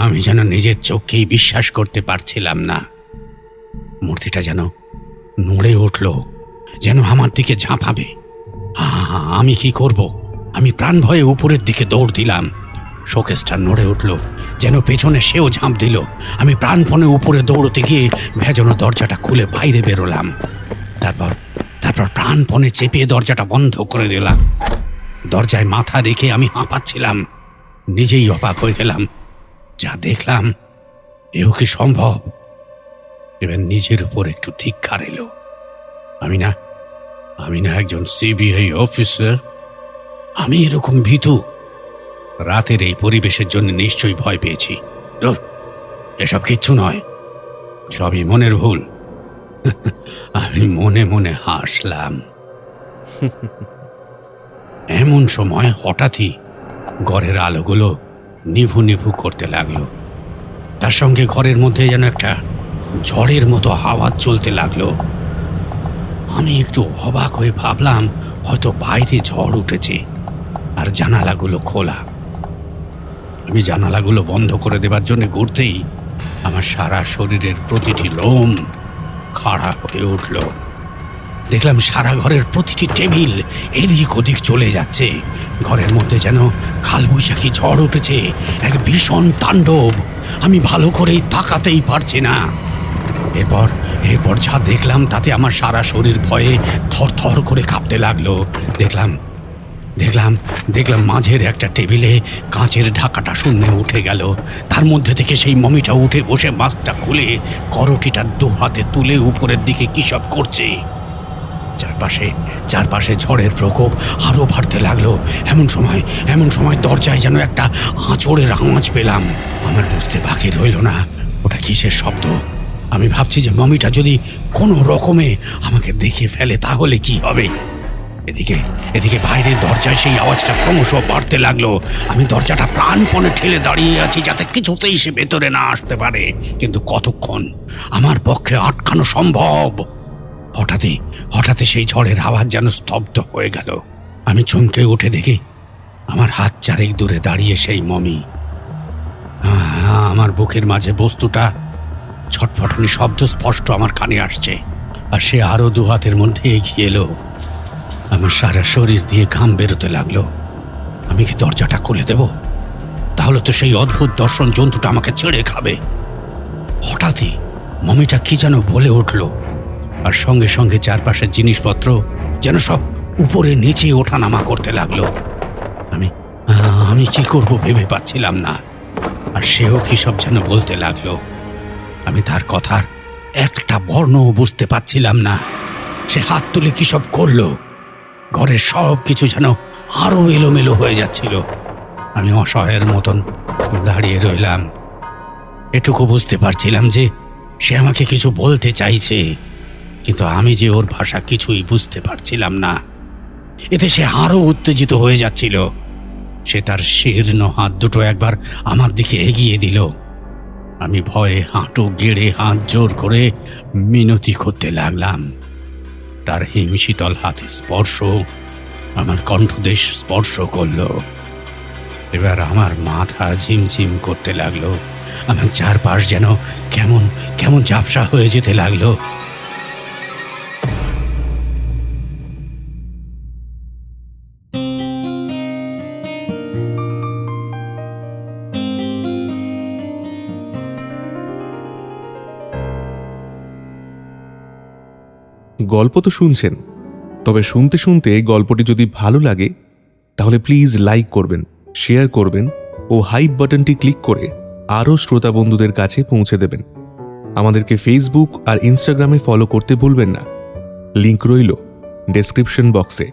আমি যেন নিজের চোখকেই বিশ্বাস করতে পারছিলাম না। মূর্তিটা যেন নড়ে উঠল, যেন আমার দিকে ঝাঁপাবে। আমি কি করব? আমি প্রাণ ভয়ে উপরের দিকে দৌড় দিলাম। শোকেসটা নড়ে উঠল, যেন পেছনে সেও ঝাঁপ দিল। আমি প্রাণপণে উপরে দৌড়তে গিয়ে ভেজানো দরজাটা খুলে বাইরে বেরোলাম। তারপর প্রাণপণে চেপে দরজাটা বন্ধ করে দিলাম। দরজায় মাথা রেখে আমি হাঁপাচ্ছিলাম। নিজেই অবাক হয়ে গেলাম। যা দেখলাম, এও কি সম্ভব? এবার নিজের উপর একটু ধিক্কার এলো। আমি না একজন সিবিআই অফিসার? আমি এরকম ভীতু? রাতের এই পরিবেশের জন্য নিশ্চয়ই ভয় পেয়েছি। ধুর, এসব কিচ্ছু নয়, সবই মনের ভুল। আমি মনে মনে হাসলাম। এমন সময় হঠাৎই ঘরের আলোগুলো নিভু নিভু করতে লাগলো। তার সঙ্গে ঘরের মধ্যে যেন একটা ঝড়ের মতো হাওয়া চলতে লাগলো। আমি একটু অবাক হয়ে ভাবলাম হয়তো বাইরে ঝড় উঠেছে আর জানালাগুলো খোলা। আমি জানালাগুলো বন্ধ করে দেবার জন্য ঘুরতেই আমার সারা শরীরের প্রতিটি লোম খাড়া হয়ে উঠল। দেখলাম সারা ঘরের প্রতিটি টেবিল এদিক ওদিক চলে যাচ্ছে। ঘরের মধ্যে যেন কালবৈশাখী ঝড় উঠেছে, এক ভীষণ তাণ্ডব। আমি ভালো করেই তাকাতেই পারছি না। এরপর যা দেখলাম তাতে আমার সারা শরীর ভয়ে থরথর করে কাঁপতে লাগলো। দেখলাম মাঝের একটা টেবিলে কাঁচের ঢাকাটা শূন্যে উঠে গেল। তার মধ্যে থেকে সেই মমিটা উঠে বসে মাস্কটা খুলে করটিটা দু হাতে তুলে উপরের দিকে কি সব করছে। চারপাশে ঝড়ের প্রকোপ আরো বাড়তে লাগলো। এমন সময় দরজায় যেন একটা আঁচড়ের আওয়াজ পেলাম। আমার বুঝতে বাকি রইল না ওটা কিসের শব্দ। আমি ভাবছি যে মমিটা যদি কোনো রকমে আমাকে দেখে ফেলে তাহলে কি হবে। এদিকে বাইরের দরজায় সেই আওয়াজটা ক্রমশ বাড়তে লাগলো। আমি দরজাটা প্রাণপণে ঠেলে দাঁড়িয়ে আছি যাতে কিছুতেই সে ভেতরে না আসতে পারে, কিন্তু কতক্ষণ আমার পক্ষে আটকানো সম্ভব। হঠাৎই সেই ঝড়ের আওয়াজ যেন স্তব্ধ হয়ে গেল। আমি চমকে উঠে দেখি আমার হাত চারেক দূরে দাঁড়িয়ে সেই মমি। আমার বুকের মাঝে বস্তুটা ছটফটানি শব্দ স্পষ্ট আমার কানে আসছে, আর সে আরো দু হাতের মধ্যে এগিয়ে এলো। আমার সারা শরীর দিয়ে ঘাম বেরোতে লাগলো। আমি কি দরজাটা খুলে দেব? তাহলে তো সেই অদ্ভুত দর্শন জন্তুটা আমাকে ছেড়ে খাবে। হঠাৎই মমিটা কি যেন বলে উঠল, আর সঙ্গে সঙ্গে চারপাশের জিনিসপত্র যেন সব উপরে নিচে ওঠানামা করতে লাগলো। আমি কি করব ভেবে পাচ্ছিলাম না। আর সেও কি সব যেন বলতে লাগলো। আমি তার কথার একটা বর্ণও বুঝতে পাচ্ছিলাম না। সে হাত তুলে কি সব করলো। ঘরের সব কিছু যেন আরো এলোমেলো হয়ে যাচ্ছিল। আমি অসহায়ের মতন দাঁড়িয়ে রইলাম। এটুকু বুঝতে পারছিলাম যে সে আমাকে কিছু বলতে চাইছে, কিন্তু আমি যে ওর ভাষা কিছুই বুঝতে পারছিলাম না। এতে সে আরো উত্তেজিত হয়ে যাচ্ছিল। সে তার শীর্ণ হাত দুটো একবার আমার দিকে এগিয়ে দিল। আমি ভয়ে হাঁটু গেড়ে হাত জোর করে মিনতি করতে লাগলাম। তার হিমশীতল হাতে স্পর্শ আমার কণ্ঠদেশ স্পর্শ করল। এবার আমার মাথা ঝিমঝিম করতে লাগলো। আমার চারপাশ যেন কেমন ঝাপসা হয়ে যেতে লাগলো। গল্প তো শুনছেন, তবে শুনতে শুনতে গল্পটি যদি ভালো লাগে তাহলে প্লিজ লাইক করবেন, শেয়ার করবেন ও হাইপ বাটনটি ক্লিক করে আরও শ্রোতা বন্ধুদের কাছে পৌঁছে দেবেন। আমাদেরকে ফেসবুক আর ইনস্টাগ্রামে ফলো করতে ভুলবেন না, লিংক রইল ডেসক্রিপশন বক্সে।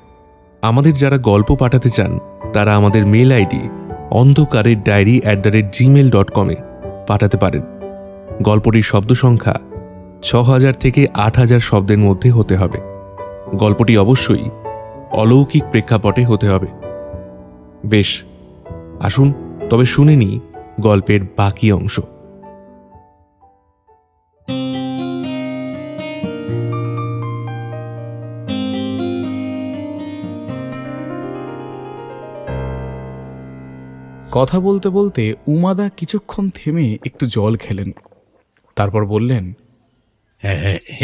আমাদের যারা গল্প পাঠাতে চান তারা আমাদের মেল আইডি ondhkaretdiary@gmail.com-এ পাঠাতে পারেন। গল্পটির শব্দ সংখ্যা 6000 থেকে 8000 শব্দের মধ্যে হতে হবে। গল্পটি অবশ্যই অলৌকিক প্রেক্ষাপটে হতে হবে। বেশ, আসুন তবে শুনে নিই গল্পের বাকি অংশ। কথা বলতে বলতে উমাদা কিছুক্ষণ থেমে একটু জল খেলেন। তারপর বললেন,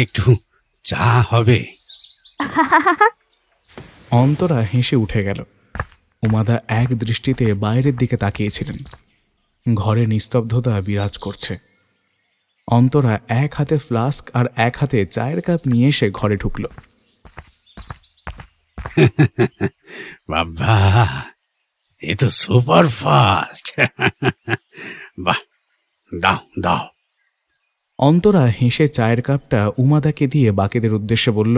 একটু চা হবে? অন্তরা হেসে উঠে গেল। উমাদা এক দৃষ্টিতে বাইরের দিকে তাকিয়েছিলেন। ঘরে নিস্তব্ধতা বিরাজ করছে। অন্তরা এক হাতে ফ্লাস্ক আর এক হাতে চায়ের কাপ নিয়ে এসে ঘরে ঢুকল। বাবা, এ তো সুপার ফাস্ট। বাহ, দাও। অন্তরা হেসে চায়ের কাপটা উমাদাকে দিয়ে বাকিদের উদ্দেশ্যে বলল,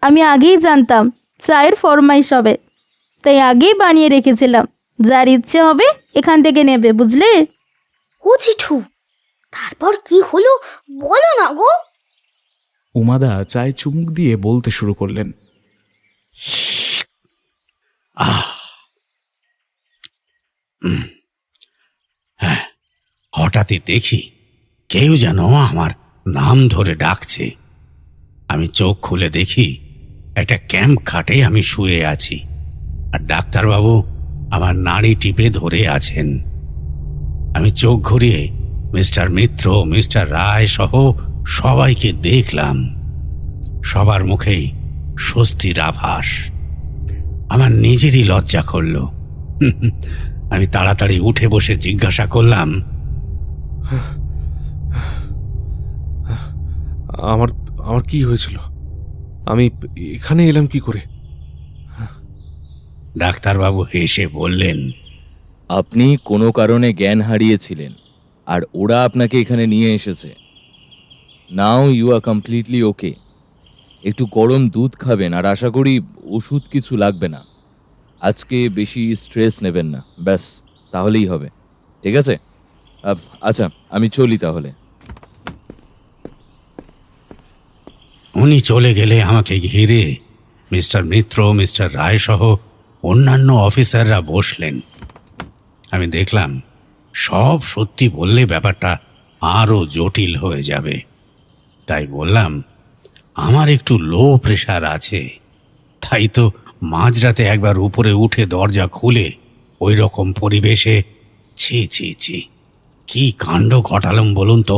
আমি আগেই জানতাম চায়ের ফরমাইশ হবে, তাই আগেই বানিয়ে রেখেছিলাম। যার ইচ্ছে হবে এখান থেকে নেবে, বুঝলে? ও জেঠু, তারপর কি হলো বলো না গো। উমাদা চায়ে চুমুক দিয়ে বলতে শুরু করলেন। হ্যাঁ, হঠাৎই দেখি কেউ যেন আমার নাম ধরে ডাকছে। আমি চোখ খুলে দেখি একটা ক্যাম্প খাটে আমি শুয়ে আছি, আর ডাক্তারবাবু আমার নাড়ি টিপে ধরে আছেন। আমি চোখ ঘুরিয়ে মিস্টার মিত্র, মিস্টার রায় সহ সবাইকে দেখলাম। সবার মুখেই স্বস্তির আভাস। আমার নিজেরই লজ্জা করল। আমি তাড়াতাড়ি উঠে বসে জিজ্ঞাসা করলাম, আমার আমার কি হয়েছিল? আমি এখানে এলাম কি করে? ডাক্তারবাবু হেসে বললেন, আপনি কোনো কারণে জ্ঞান হারিয়েছিলেন, আর ওরা আপনাকে এখানে নিয়ে এসেছে। Now you are completely okay. একটু গরম দুধ খাবেন, আর আশা করি ওষুধ কিছু লাগবে না। আজকে বেশি স্ট্রেস নেবেন না, ব্যাস তাহলেই হবে। ঠিক আছে? আচ্ছা, আমি চলি তাহলে। উনি চলে গেলে আমাকে ঘিরে মিস্টার মিত্র, মিস্টার রায় সহ অন্যান্য অফিসাররা বসলেন। আমি দেখলাম সব সত্যি বললে ব্যাপারটা আরও জটিল হয়ে যাবে। তাই বললাম, আমার একটু লো প্রেশার আছে, তাই তো মাঝরাতে একবার উপরে উঠে দরজা খুলে ওই রকম পরিবেশে ছি ছি ছি, কি কাণ্ড ঘটালাম বলুন তো।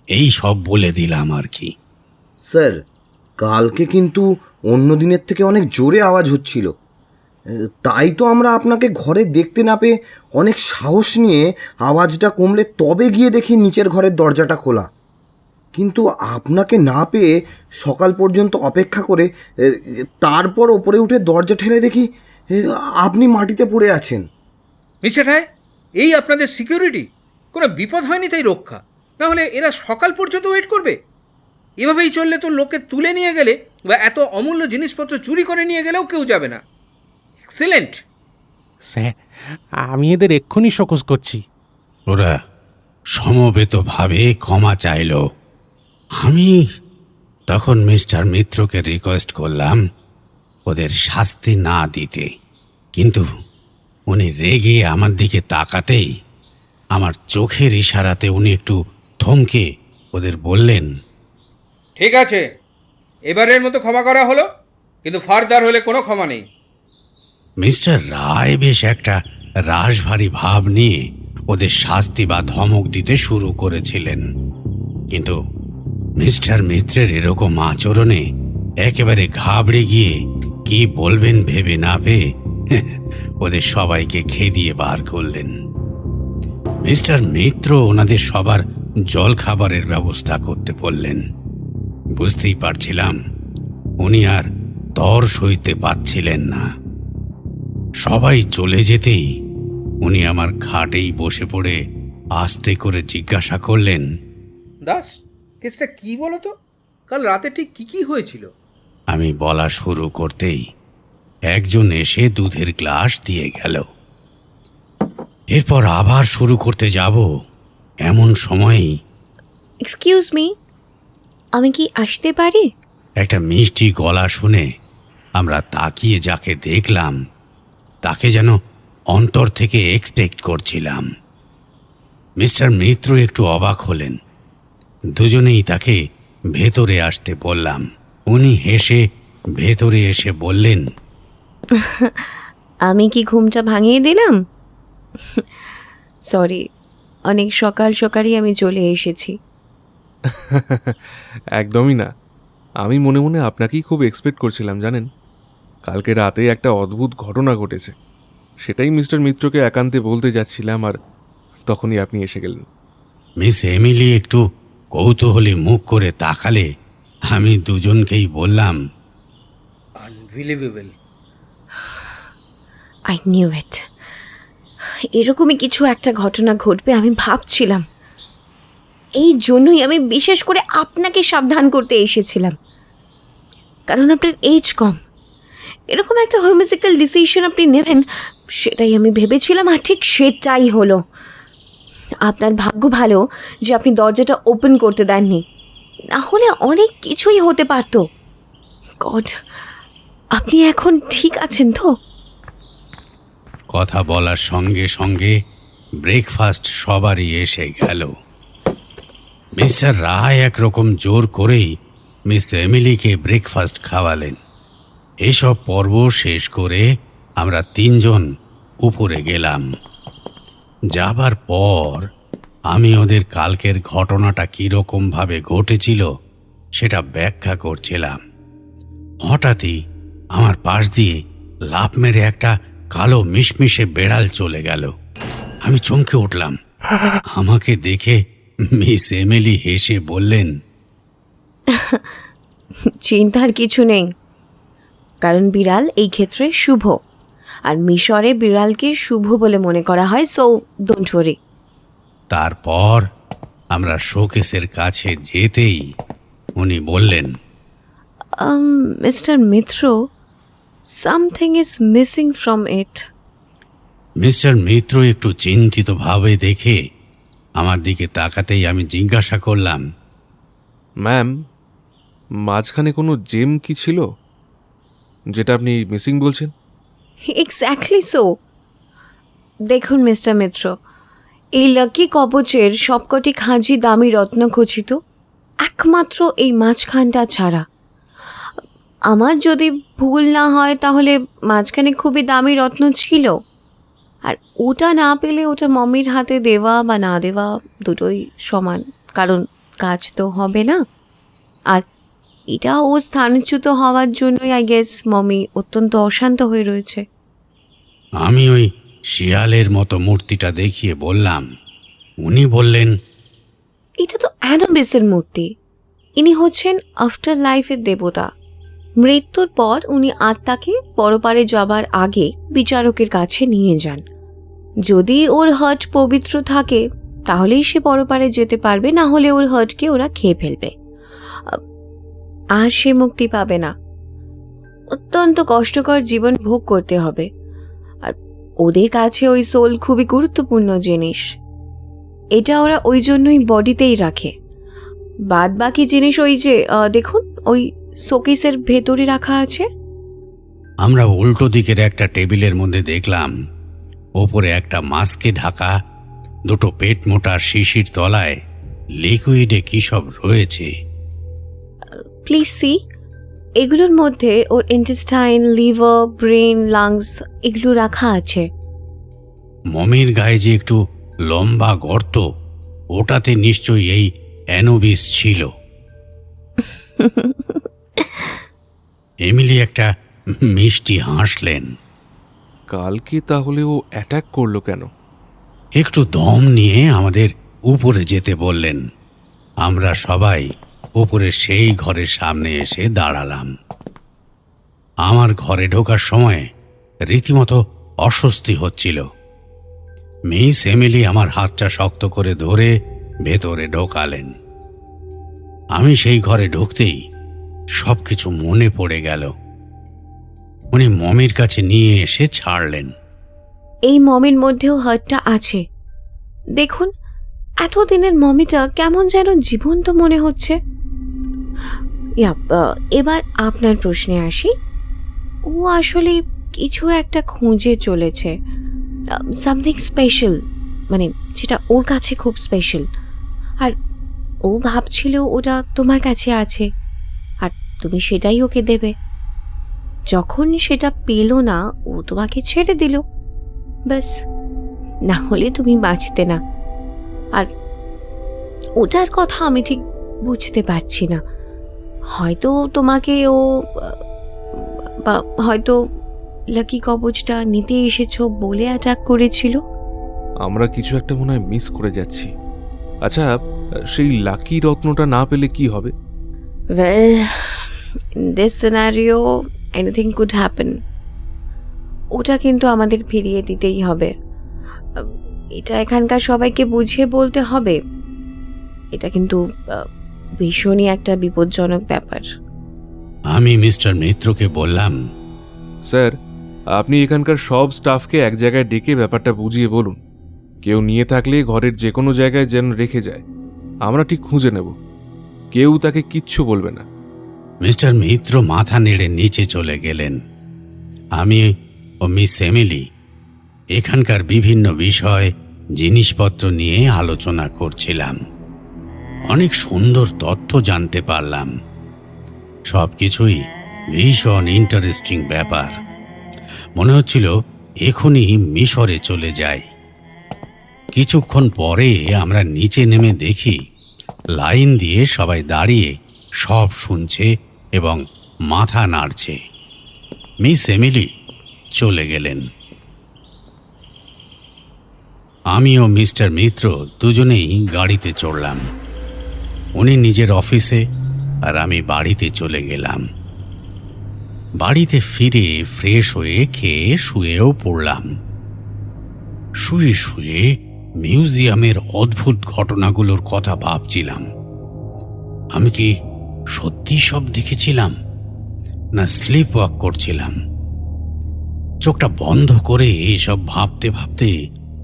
এই সব বলে দিলাম আর কি। স্যার, কালকে কিন্তু অন্য দিনের থেকে অনেক জোরে আওয়াজ হচ্ছিল। তাই তো আমরা আপনাকে ঘরে দেখতে না পেয়ে অনেক সাহস নিয়ে আওয়াজটা কমলে তবে গিয়ে দেখি নিচের ঘরের দরজাটা খোলা। কিন্তু আপনাকে না পেয়ে সকাল পর্যন্ত অপেক্ষা করে তারপর ওপরে উঠে দরজা ঠেলে দেখি আপনি মাটিতে পড়ে আছেন। মিস্টার রায়, এই আপনাদের সিকিউরিটি? কোনো বিপদ হয়নি তাই রক্ষা, না হলে এরা সকাল পর্যন্ত ওয়েট করবে? এভাবেই চললে তো লোকে তুলে নিয়ে গেলে বা এত অমূল্য জিনিসপত্র চুরি করে নিয়ে গেলেও কেউ যাবে না। এক্সেলেন্ট স্যার, আমি এদের এক্ষুনি শোকজ করছি। ওরা সমবেতভাবে ক্ষমা চাইল। আমি তখন মিস্টার মিত্রকে রিকোয়েস্ট করলাম ওদের শাস্তি না দিতে, কিন্তু উনি রেগে আমার দিকে তাকাতেই আমার চোখের ইশারাতে উনি একটু থমকে ওদের বললেন, ঠিক আছে, এবারের মতো ক্ষমা করা হলো, কিন্তু ফার্দার হলে কোনো ক্ষমা নেই। মিস্টার রায় বেশ একটা রাশভারী ভাব নিয়ে ওদের শাস্তি বা ধমক দিতে শুরু করেছিলেন, কিন্তু মিস্টার মিত্রের এরকম আচরণে একেবারে ঘাবড়ে গিয়ে কি বলবেন ভেবে না পেয়ে ওদের সবাইকে খেদিয়ে বার করলেন। মিস্টার মিত্র ওনাদের সবার জল খাবারের ব্যবস্থা করতে বললেন। বুঝতেই পারছিলাম উনি আর তর সইতে পারছিলেন না। সবাই চলে যেতেই উনি আমার খাটেই বসে পড়ে আস্তে করে জিজ্ঞাসা করলেন, দাস, কেসটা কি বলো তো? কাল রাতে ঠিক কি হয়েছিল? আমি বলা শুরু করতেই একজন এসে দুধের গ্লাস দিয়ে গেল। এরপর আবার শুরু করতে যাব এমন সময়ই এক্সকিউজ মি, আমি কি আসতে পারি? একটা মিষ্টি গলা শুনে আমরা তাকিয়ে যাকে দেখলাম তাকে যেন অন্তর থেকে এক্সপেক্ট করছিলাম। মিস্টার মিত্র একটু অবাক হলেন। দুজনেই তাকে ভেতরে আসতে বললাম। উনি হেসে ভেতরে এসে বললেন, আমি কি ঘুমটা ভাঙিয়ে দিলাম? সরি, অনেক সকাল সকালই আমি চলে এসেছি। একদমই না, আমি মনে মনে আপনাকেই খুব এক্সপেক্ট করছিলাম জানেন। কালকে রাতে একটা অদ্ভুত ঘটনা ঘটেছে, সেটাই মিস্টার মিত্রকে একান্তে বলতে যাচ্ছিলাম, আর তখনই আপনি এসে গেলেন। মিস এমিলি একটু কৌতূহলী মুখ করে তাকালে আমি দুজনকেই বললাম, আনবিলিভেবল। আই নিউ ইট, এরকমই কিছু একটা ঘটনা ঘটবে আমি ভাবছিলাম। এই জন্যই আমি বিশেষ করে আপনাকে সাবধান করতে এসেছিলাম। কারণ আপনার এজ কম। এরকম একটা হোমিসিক্যাল ডিসিশন আপনি নেবেন সেটাই আমি ভেবেছিলাম, আর ঠিক সেটাই হলো। আপনার ভাগ্য ভালো যে আপনি দরজাটা ওপেন করতে দেননি, না হলে অনেক কিছুই হতে পারত। গড, আপনি এখন ঠিক আছেন তো? কথা বলার সঙ্গে সঙ্গে ব্রেকফাস্ট সবারই এসে গেল। মিস্টার রায় একরকম জোর করেই মিস এমিলিকে ব্রেকফাস্ট খাওয়ালেন। এসব পর্ব শেষ করে আমরা 3 জন উপরে গেলাম। যাবার পর আমি ওদের কালকের ঘটনাটা কীরকমভাবে ঘটেছিল সেটা ব্যাখ্যা করছিলাম। হঠাৎই আমার পাশ দিয়ে লাফ মেরে একটা কালো মিশমিশে বেড়াল চলে গেল। আমি চমকে উঠলাম। আমাকে দেখে মিস এমিলি হেসে বললেন, চিন্তার কিছু নেই, কারণ বিড়াল এই ক্ষেত্রে শুভ, আর মিশরে বিড়ালকে শুভ বলে মনে করা হয়, সো ডোন্ট ওয়ারি। তারপর আমরা শোকেসের কাছে যেতেই উনি বললেন, Mister Mitra, something is missing from it. Mister Mitra একটু চিন্তিত ভাবে দেখে আমার দিকে তাকাতেই আমি জিজ্ঞাসা করলাম, ম্যাম, মাঝখানে কোনো জেম কি ছিল যেটা আপনি মিসিং বলছেন? Exactly so. দেখুন মিস্টার মিত্র, এই লাকি কবচের সবকটি খাঁজি দামি রত্ন খচিত, একমাত্র এই মাঝখানটা ছাড়া। আমার যদি ভুল না হয় তাহলে মাঝখানে খুবই দামি রত্ন ছিল, আর ওটা না পেলে ওটা মমির হাতে দেওয়া বা না দেওয়া দুটোই সমান, কারণ কাজ তো হবে না। আর এটা ও স্থানচ্যুত হওয়ার জন্যই আই গেস মমি অত্যন্ত অশান্ত হয়ে রয়েছে। আমি ওই শিয়ালের মতো মূর্তিটা দেখিয়ে বললাম। উনি বললেন, এটা তো অ্যানোবিসের মূর্তি। ইনি হচ্ছেন আফটার লাইফের দেবতা। মৃত্যুর পর উনি আত্মাকে পরপারে যাবার আগে বিচারকের কাছে নিয়ে যান। যদি ওর হার্ট পবিত্র থাকে তাহলেই সে পরপারে যেতে পারবে, না হলে ওর হার্টকে ওরা খেয়ে ফেলবে, আর সে মুক্তি পাবে না। অত্যন্ত কষ্টকর জীবন ভোগ করতে হবে। আর ওদের কাছে ওই সোল খুবই গুরুত্বপূর্ণ জিনিস। এটা ওরা ওই জন্যই বডিতেই রাখে। বাদ বাকি জিনিস ওই যে দেখুন ওই শোকেসের ভেতরে রাখা আছে। আমরা উল্টো দিকের একটা টেবিলের মধ্যে দেখলাম ওপরে একটা মাস্কে ঢাকা 2 পেট মোটা শিশির তলায় লিকুইডে কী সব রয়েছে। প্লিজ সি, এগুলোর মধ্যে ওর ইন্টেস্টাইন, লিভার, ব্রেন, লাংস এগুলো রাখা আছে। মমির গায়ে যে একটু লম্বা গর্ত, ওটাতে নিশ্চয়ই এই অ্যানোবিস ছিল। এমিলি একটা মিষ্টি হাসলেন। কালকে তাহলে ও অ্যাটাক করলো কেন? একটু দম নিয়ে আমাদের উপরে যেতে বললেন। আমরা সবাই উপরে সেই ঘরের সামনে এসে দাঁড়ালাম। আমার ঘরে ঢোকার সময় রীতিমতো অস্বস্তি হচ্ছিল। মিস এমিলি আমার হাতটা শক্ত করে ধরে ভেতরে ঢোকালেন। আমি সেই ঘরে ঢুকতেই সব কিছু মনে পড়ে গেল। উনি মমির কাছে নিয়ে এসে ছাড়লেন। এই মমির মধ্যেও হার্টটা আছে। দেখুন, এতদিনের মমিটা কেমন যেন জীবন্ত মনে হচ্ছে। এবার আপনার প্রশ্নে আসি। ও আসলে কিছু একটা খুঁজে চলেছে, সামথিং স্পেশাল, মানে যেটা ওর কাছে খুব স্পেশাল। আর ও ভাবছিল ওটা তোমার কাছে আছে আর তুমি সেটাই ওকে দেবে। যখন সেটা পেল না, ও তোমাকে ছেড়ে দিল, ব্যাস। না হলে তুমি বাঁচতে না। আর ওটার কথা আমি ঠিক বুঝতে পারছি না। হয়তো তোমাকে ও, বা হয়তো লাকি কবচটা নিতে এসেছো বলে অ্যাটাক করেছিল। আমরা কিছু একটা মনে হয় মিস করে যাচ্ছি। আচ্ছা, সেই লাকি রত্নটা না পেলে কি হবে? Well, in this scenario anything could happen. ওটা কিন্তু আমাদের ফিরিয়ে দিতেই হবে। এটা এখানকার সবাইকে বুঝিয়ে বলতে হবে। এটা কিন্তু ভীষণই একটা বিপজ্জনক ব্যাপার। আমি মিস্টার মিত্রকে বললাম, স্যার, আপনি এখানকার সব স্টাফকে এক জায়গায় ডেকে ব্যাপারটা বুঝিয়ে বলুন। কেউ নিয়ে থাকলে ঘরের যে কোনো জায়গায় যেন রেখে যায়, আমরা ঠিক খুঁজে নেব। কেউ তাকে কিচ্ছু বলবে না। মিস্টার মিত্র মাথা নেড়ে নিচে চলে গেলেন। আমি ও মিস এমিলি এখানকার বিভিন্ন বিষয়, জিনিসপত্র নিয়ে আলোচনা করছিলাম। অনেক সুন্দর তথ্য জানতে পারলাম। সব কিছুই ভীষণ ইন্টারেস্টিং ব্যাপার। মনে হচ্ছিল এখনই মিশরে চলে যাই। কিছুক্ষণ পরে আমরা নিচে নেমে দেখি লাইন দিয়ে সবাই দাঁড়িয়ে সব শুনছে এবং মাথা নাড়ছে। মিস এমিলি চলে গেলেন। আমি ও মিস্টার মিত্র দুজনেই গাড়িতে চড়লাম। উনি নিজের অফিসে আর আমি বাড়িতে চলে গেলাম। বাড়িতে ফিরে ফ্রেশ হয়ে খেয়ে শুয়েও পড়লাম। শুয়ে শুয়ে মিউজিয়ামের অদ্ভুত ঘটনাগুলোর কথা ভাবছিলাম। আমি কি সত্যি সব দেখেছিলাম, না স্লিপ ওয়াক করছিলাম? চোখটা বন্ধ করে এইসব ভাবতে ভাবতে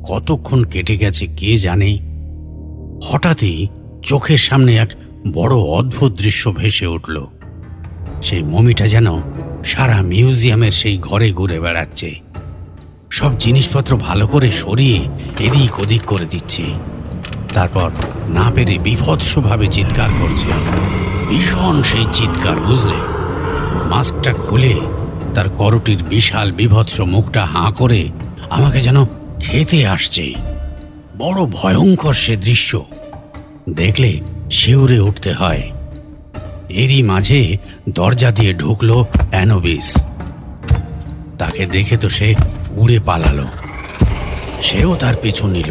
কতক্ষণ কেটে গেছে কে জানে। হঠাৎই চোখের সামনে এক বড় অদ্ভুত দৃশ্য ভেসে উঠল। সেই মমিটা যেন সারা মিউজিয়ামের সেই ঘরে ঘুরে বেড়াচ্ছে, সব জিনিসপত্র ভালো করে সরিয়ে এদিক ওদিক করে দিচ্ছে। তারপর না পেরে বীভৎসভাবে চিৎকার করছে। ভীষণ সেই চিৎকার, বুঝলে? মাস্কটা খুলে তার করটির বিশাল বীভৎস মুখটা হাঁ করে আমাকে যেন খেতে আসছে। বড় ভয়ঙ্কর সে দৃশ্য, দেখলে শিউরে উঠতে হয়। এরই মাঝে দরজা দিয়ে ঢুকলো অ্যানোবিস। তাকে দেখে তো সে উড়ে পালালো। সেও তার পিছু নিল।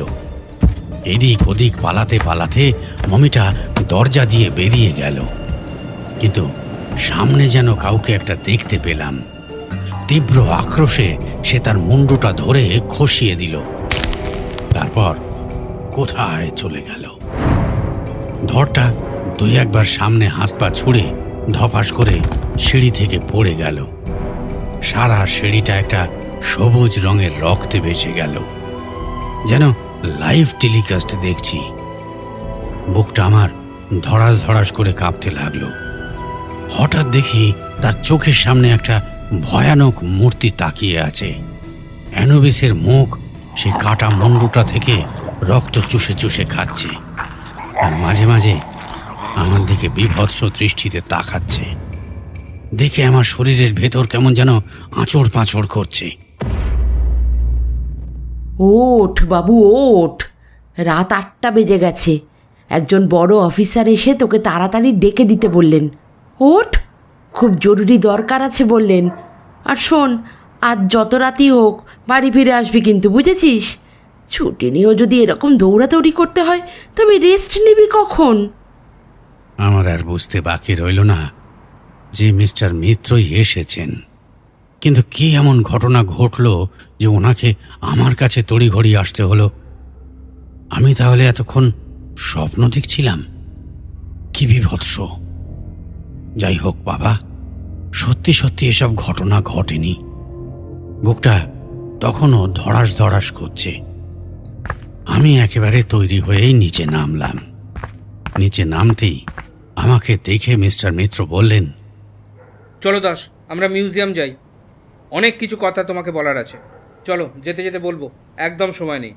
এদিক ওদিক পালাতে পালাতে মমিটা দরজা দিয়ে বেরিয়ে গেল। কিন্তু সামনে যেন কাউকে একটা দেখতে পেলাম। তীব্র আক্রোশে সে তার মুন্ডুটা ধরে খসিয়ে দিল। তারপর কোথায় চলে গেল। ধরটা দুই একবার সামনে হাত পা ছুঁড়ে ধপাস করে সিঁড়ি থেকে পড়ে গেল। সারা সিঁড়িটা একটা সবুজ রঙের রক্তে ভেসে গেল, যেন লাইভ টেলিকাস্ট দেখছি। বুকটা আমার ধড়াস ধড়াস করে কাঁপতে লাগলো। হঠাৎ দেখি তার চোখের সামনে একটা ভয়ানক মূর্তি তাকিয়ে আছে। অ্যানোবিসের মুখ সে কাটা মুন্ডুটা থেকে রক্ত চুষে চুষে খাচ্ছে, আর মাঝে মাঝে আমার দিকে বীভৎস দৃষ্টিতে তাকাচ্ছে। দেখে আমার শরীরের ভেতর কেমন যেন আঁচড় পাঁচড় করছে। ওঠ বাবু ওঠ, রাত 8টা বেজে গেছে। একজন বড় অফিসার এসে তোকে তাড়াতাড়ি ডেকে দিতে বললেন। ওঠ, খুব জরুরি দরকার আছে বললেন। আর শোন, আজ যত রাতই হোক বাড়ি ফিরে আসবি কিন্তু, বুঝেছিস? ছুটি নিয়েও যদি এরকম দৌড়াদৌড়ি করতে হয় তবে রেস্ট নিবি কখন? আমার আর বুঝতে বাকি রইল না যে মিস্টার মিত্রই এসেছেন। কিন্তু কি এমন ঘটনা ঘটল যে ওনাকে আমার কাছে তড়িঘড়ি আসতে হলো? আমি তাহলে এতক্ষণ স্বপ্ন দেখছিলাম? কি বিভৎস! যাই হোক বাবা, সত্যি সত্যি এসব ঘটনা ঘটেনি। বুকটা তখনও ধড়াস ধড়াস করছে। আমি একেবারে তৈরি হয়েই নিচে নামলাম। নিচে নামতেই আমাকে দেখে মিস্টার মিত্র বললেন, চলো দাস, আমরা মিউজিয়াম যাই। অনেক কিছু কথা তোমাকে বলার আছে। চলো, যেতে যেতে বলবো, একদম সময় নেই।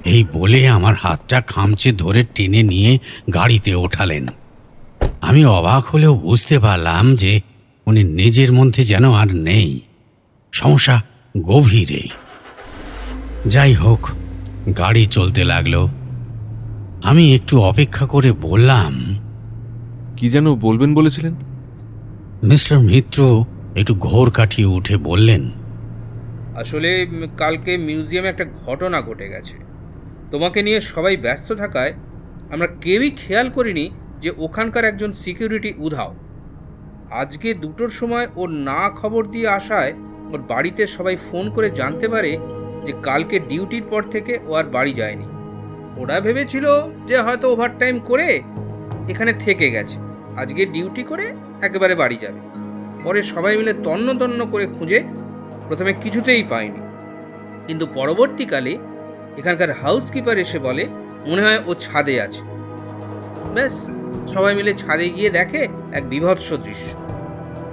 এই বলে আমার হাতটা খামচে ধরে টেনে নিয়ে গাড়িতে ওঠালেন। আমি অবাক হলেও বুঝতে পারলাম যে উনি নিজের মধ্যে যেন আর নেই। সমস্যা গভীরে। যাই হোক, গাড়ি চলতে লাগলো। আমি একটু অপেক্ষা করে বললাম, কি যেন বলবেন বলেছিলেন? মিস্টার মিত্র একটু ঘোর কাটিয়ে উঠে বললেন, আসলে কালকে মিউজিয়ামে একটা ঘটনা ঘটে গেছে। তোমাকে নিয়ে সবাই ব্যস্ত থাকায় আমরা কেউই খেয়াল করিনি যে ওখানকার একজন সিকিউরিটি উধাও। আজকে 2টোর সময় ওর না খবর দিয়ে আসায় ওর বাড়িতে সবাই ফোন করে জানতে পারে যে কালকে ডিউটির পর থেকে ও আর বাড়ি যায়নি। ওরা ভেবেছিল যে হয়তো ওভারটাইম করে এখানে থেকে গেছে, আজকে ডিউটি করে একেবারে বাড়ি যাবে। পরে সবাই মিলে তন্ন তন্ন করে খুঁজে প্রথমে কিছুতেই পায়নি, কিন্তু পরবর্তীকালে এখানকার হাউসকিপার এসে বলে মনে হয় ও ছাদে আছে। ব্যাস, সবাই মিলে ছাদে গিয়ে দেখে এক বীভৎস দৃশ্য।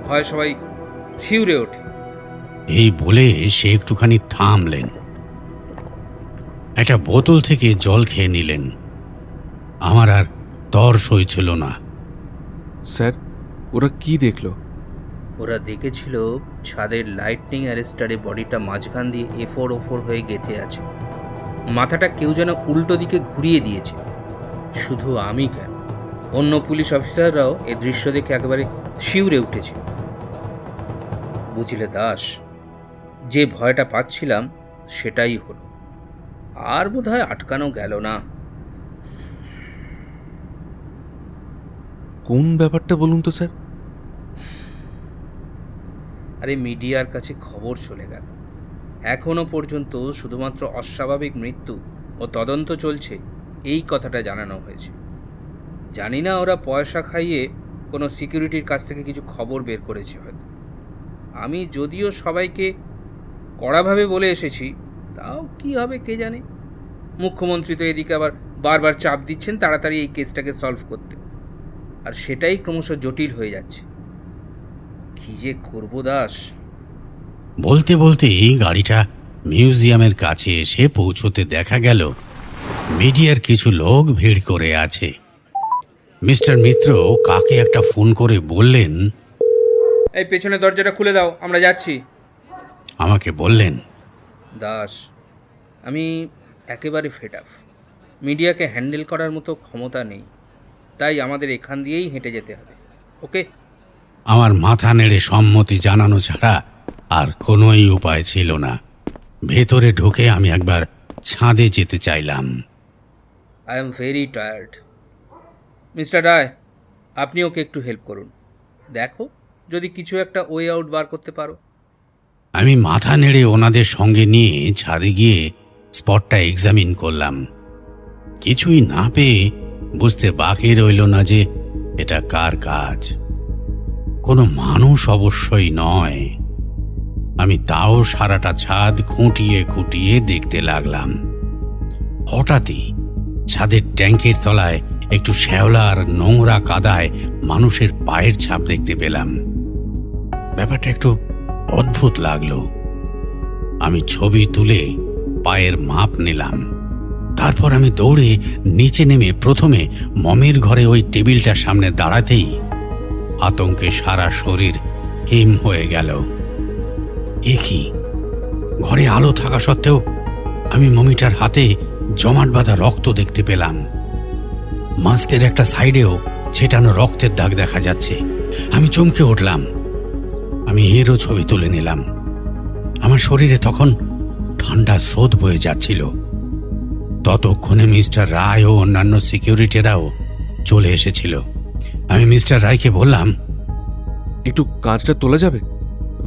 ভয়ে সবাই শিউরে ওঠে। এই বলে সে একটুখানি থামলেন, একটা বোতল থেকে জল খেয়ে নিলেন। আমার আর তর সইছিল না। স্যার, ওরা কি দেখলো? ওরা দেখেছিল ছাদের লাইটনিং অ্যারেস্টারে বডিটা মাঝখান দিয়ে এফোর ওফোর হয়ে গেঁথে আছে। মাথাটা কেউ যেন উল্টো দিকে ঘুরিয়ে দিয়েছে। শুধু আমি কেন, অন্য পুলিশ অফিসাররাও এ দৃশ্য দেখে একেবারে শিউরে উঠেছিল। বুঝলে দাস, যে ভয়টা পাচ্ছিলাম সেটাই হলো, আর বোধহয় আটকানো গেল না। কোন ব্যাপারটা বলুন তো স্যার? আরে মিডিয়ার কাছে খবর চলে গেল। এখনো পর্যন্ত শুধুমাত্র অস্বাভাবিক মৃত্যু ও তদন্ত চলছে এই কথাটা জানানো হয়েছে। জানি না ওরা পয়সা খাইয়ে কোনো সিকিউরিটির কাছ থেকে কিছু খবর বের করেছে হয়তো। আমি যদিও সবাইকে কড়াভাবে বলে এসেছি, তাও কি হবে কে জানে। মুখ্যমন্ত্রী তো এদিকে আবার বারবার চাপ দিচ্ছেন তাড়াতাড়ি এই কেসটাকে সলভ করতে, আর সেটাই ক্রমশ জটিল হয়ে যাচ্ছে। কি যে করবো দাস। বলতে বলতে গাড়িটা মিউজিয়ামের কাছে এসে পৌঁছতে দেখা গেল মিডিয়ার কিছু লোক ভিড় করে আছে। মিস্টার মিত্র কাকে একটা ফোন করে বললেন, এই পেছনের দরজাটা খুলে দাও, আমরা যাচ্ছি। আমাকে বললেন, দাস, আমি একেবারে ফেড আপ। মিডিয়াকে হ্যান্ডেল করার মতো ক্ষমতা নেই, তাই আমাদের এখান দিয়েই হেঁটে যেতে হবে। ওকে? আমার মাথা নেড়ে সম্মতি জানানো ছাড়া আর কোনোই উপায় ছিল না। ভেতরে ঢুকে আমি একবার ছাদে যেতে চাইলাম। I am very tired. Mister Roy, আপনি ওকে একটু হেল্প করুন। দেখো যদি কিছু একটা ওয়ে আউট বার করতে পারো। আমি মাথা নেড়ে ওনাদের সঙ্গে নিয়ে ছাদে গিয়ে স্পটটা এক্সামিন করলাম। কিছুই না পেয়ে বুঝতে বাকি রইল না যে এটা কার কাজ। কোনো মানুষ অবশ্যই নয়। আমি তাও সারাটা ছাদ খুঁটিয়ে খুঁটিয়ে দেখতে লাগলাম। হঠাৎই ছাদের ট্যাঙ্কের তলায় একটু শ্যাওলা আর নোংরা কাদায় মানুষের পায়ের ছাপ দেখতে পেলাম। ব্যাপারটা একটু অদ্ভুত লাগলো। আমি ছবি তুলে পায়ের মাপ নিলাম। তারপর আমি দৌড়ে নিচে নেমে প্রথমে মমির ঘরে ওই টেবিলটার সামনে দাঁড়াতেই আতঙ্কে সারা শরীর হিম হয়ে গেল। এ কি, ঘরে আলো থাকা সত্ত্বেও আমি মমিটার হাতে জমাট বাঁধা রক্ত দেখতে পেলাম। মাস্কের একটা সাইডেও ছেটানো রক্তের দাগ দেখা যাচ্ছে। আমি চমকে উঠলাম। আমি এরও ছবি তুলে নিলাম। আমার শরীরে তখন ঠান্ডা স্রোত বয়ে যাচ্ছিল। ততক্ষণে মিস্টার রায় ও অন্যান্য সিকিউরিটিরাও চলে এসেছিল। আমি মিস্টার রায়কে বললাম, একটু কাজটা তোলা যাবে,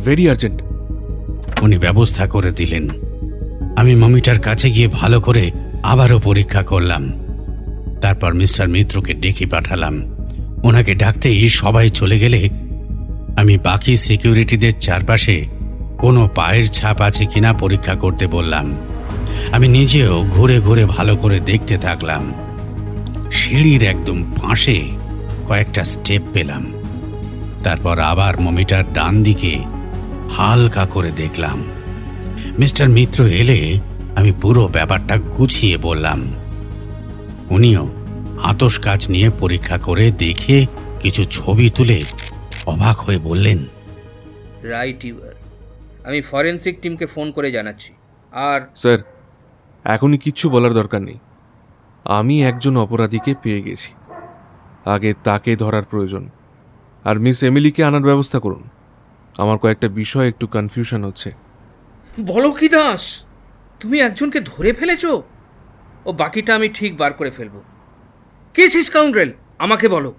ভেরি আর্জেন্ট। উনি ব্যবস্থা করে দিলেন। আমি মমিটার কাছে গিয়ে ভালো করে আবারও পরীক্ষা করলাম। তারপর মিস্টার মিত্রকে ডেকে পাঠালাম। ওনাকে ডাকতেই সবাই চলে গেলে আমি বাকি সিকিউরিটিদের চারপাশে কোনো পায়ের ছাপ আছে কিনা পরীক্ষা করতে বললাম। আমি নিজেও ঘুরে ঘুরে ভালো করে দেখতে থাকলাম। সিঁড়ির একদম পাশে কয়েকটা স্টেপ পেলাম। তারপর আবার মমিটার ডান দিকে হালকা করে দেখলাম। মিস্টার মিত্র এলে আমি পুরো ব্যাপারটা গুছিয়ে বললাম। উনিও আতশ কাজ নিয়ে পরীক্ষা করে দেখে কিছু ছবি তুলে অবাক হয়ে বললেন, রাইট ইউর। আমি ফরেনসিক টিমকে ফোন করে জানাচ্ছি। আর স্যার, এখনই কিচ্ছু বলার দরকার নেই। আমি একজন অপরাধীকে পেয়ে গেছি, আগে তাকে ধরার প্রয়োজন। আর মিস এমিলিকে আনার ব্যবস্থা করুন। আমার কয়েকটা বিষয় একটু কনফিউশন হচ্ছে। বলো কি দাস, তুমি একজনকে ধরে ফেলেছো? ও বাকিটা আমি ঠিক বার করে ফেলবো। কে সেই স্কাউন্ড্রেল আমাকে বলো।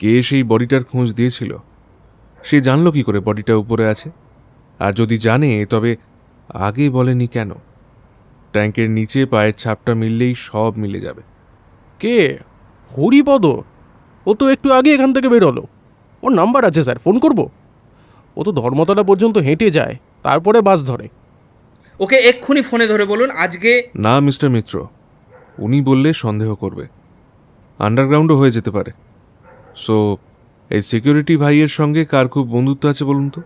কে সেই বডিটার খোঁজ দিয়েছিল? সে জানলো কি করে বডিটা উপরে আছে? আর যদি জানে তবে আগে বলেনি কেন? ট্যাঙ্কের নিচে পায়ের ছাপটা মিললেই সব মিলে যাবে। কে? হরিপদ? ও তো একটু আগে এখান থেকে বেরোলো। ওর নাম্বার আছে স্যার, ফোন করব? ও তো ধর্মতলা পর্যন্ত হেঁটে যায়, তারপরে বাস ধরে। ওকে এক্ষুনি ফোনে ধরে বলুন আজকে। না মিস্টার মিত্র, উনি বললে সন্দেহ করবে, আন্ডারগ্রাউন্ডও হয়ে যেতে পারে। সো এই সিকিউরিটি ভাইয়ের সঙ্গে কার খুব বন্ধুত্ব আছে বলুন তো?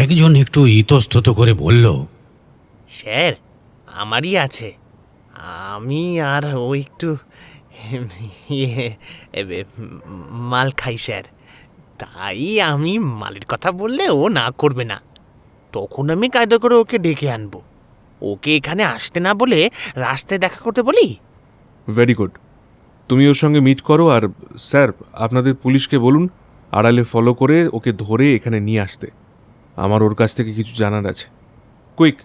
একজন একটু ইতস্তত করে বলল, স্যার আমারই আছে। আমি আর ও একটু মাল খাই স্যার, তাই আমি মালের কথা বললে ও না করবে না। তখন আমি কায়দা করে ওকে ডেকে আনবো। ওকে এখানে আসতে না বলে রাস্তায় দেখা করতে বলি। ভেরি গুড, তুমি ওর সঙ্গে মিট করো। আর স্যার, আপনাদের পুলিশকে বলুন আড়ালে ফলো করে ওকে ধরে এখানে নিয়ে আসতে। আমার ওর কাছ থেকে কিছু জানার আছে। কুইক।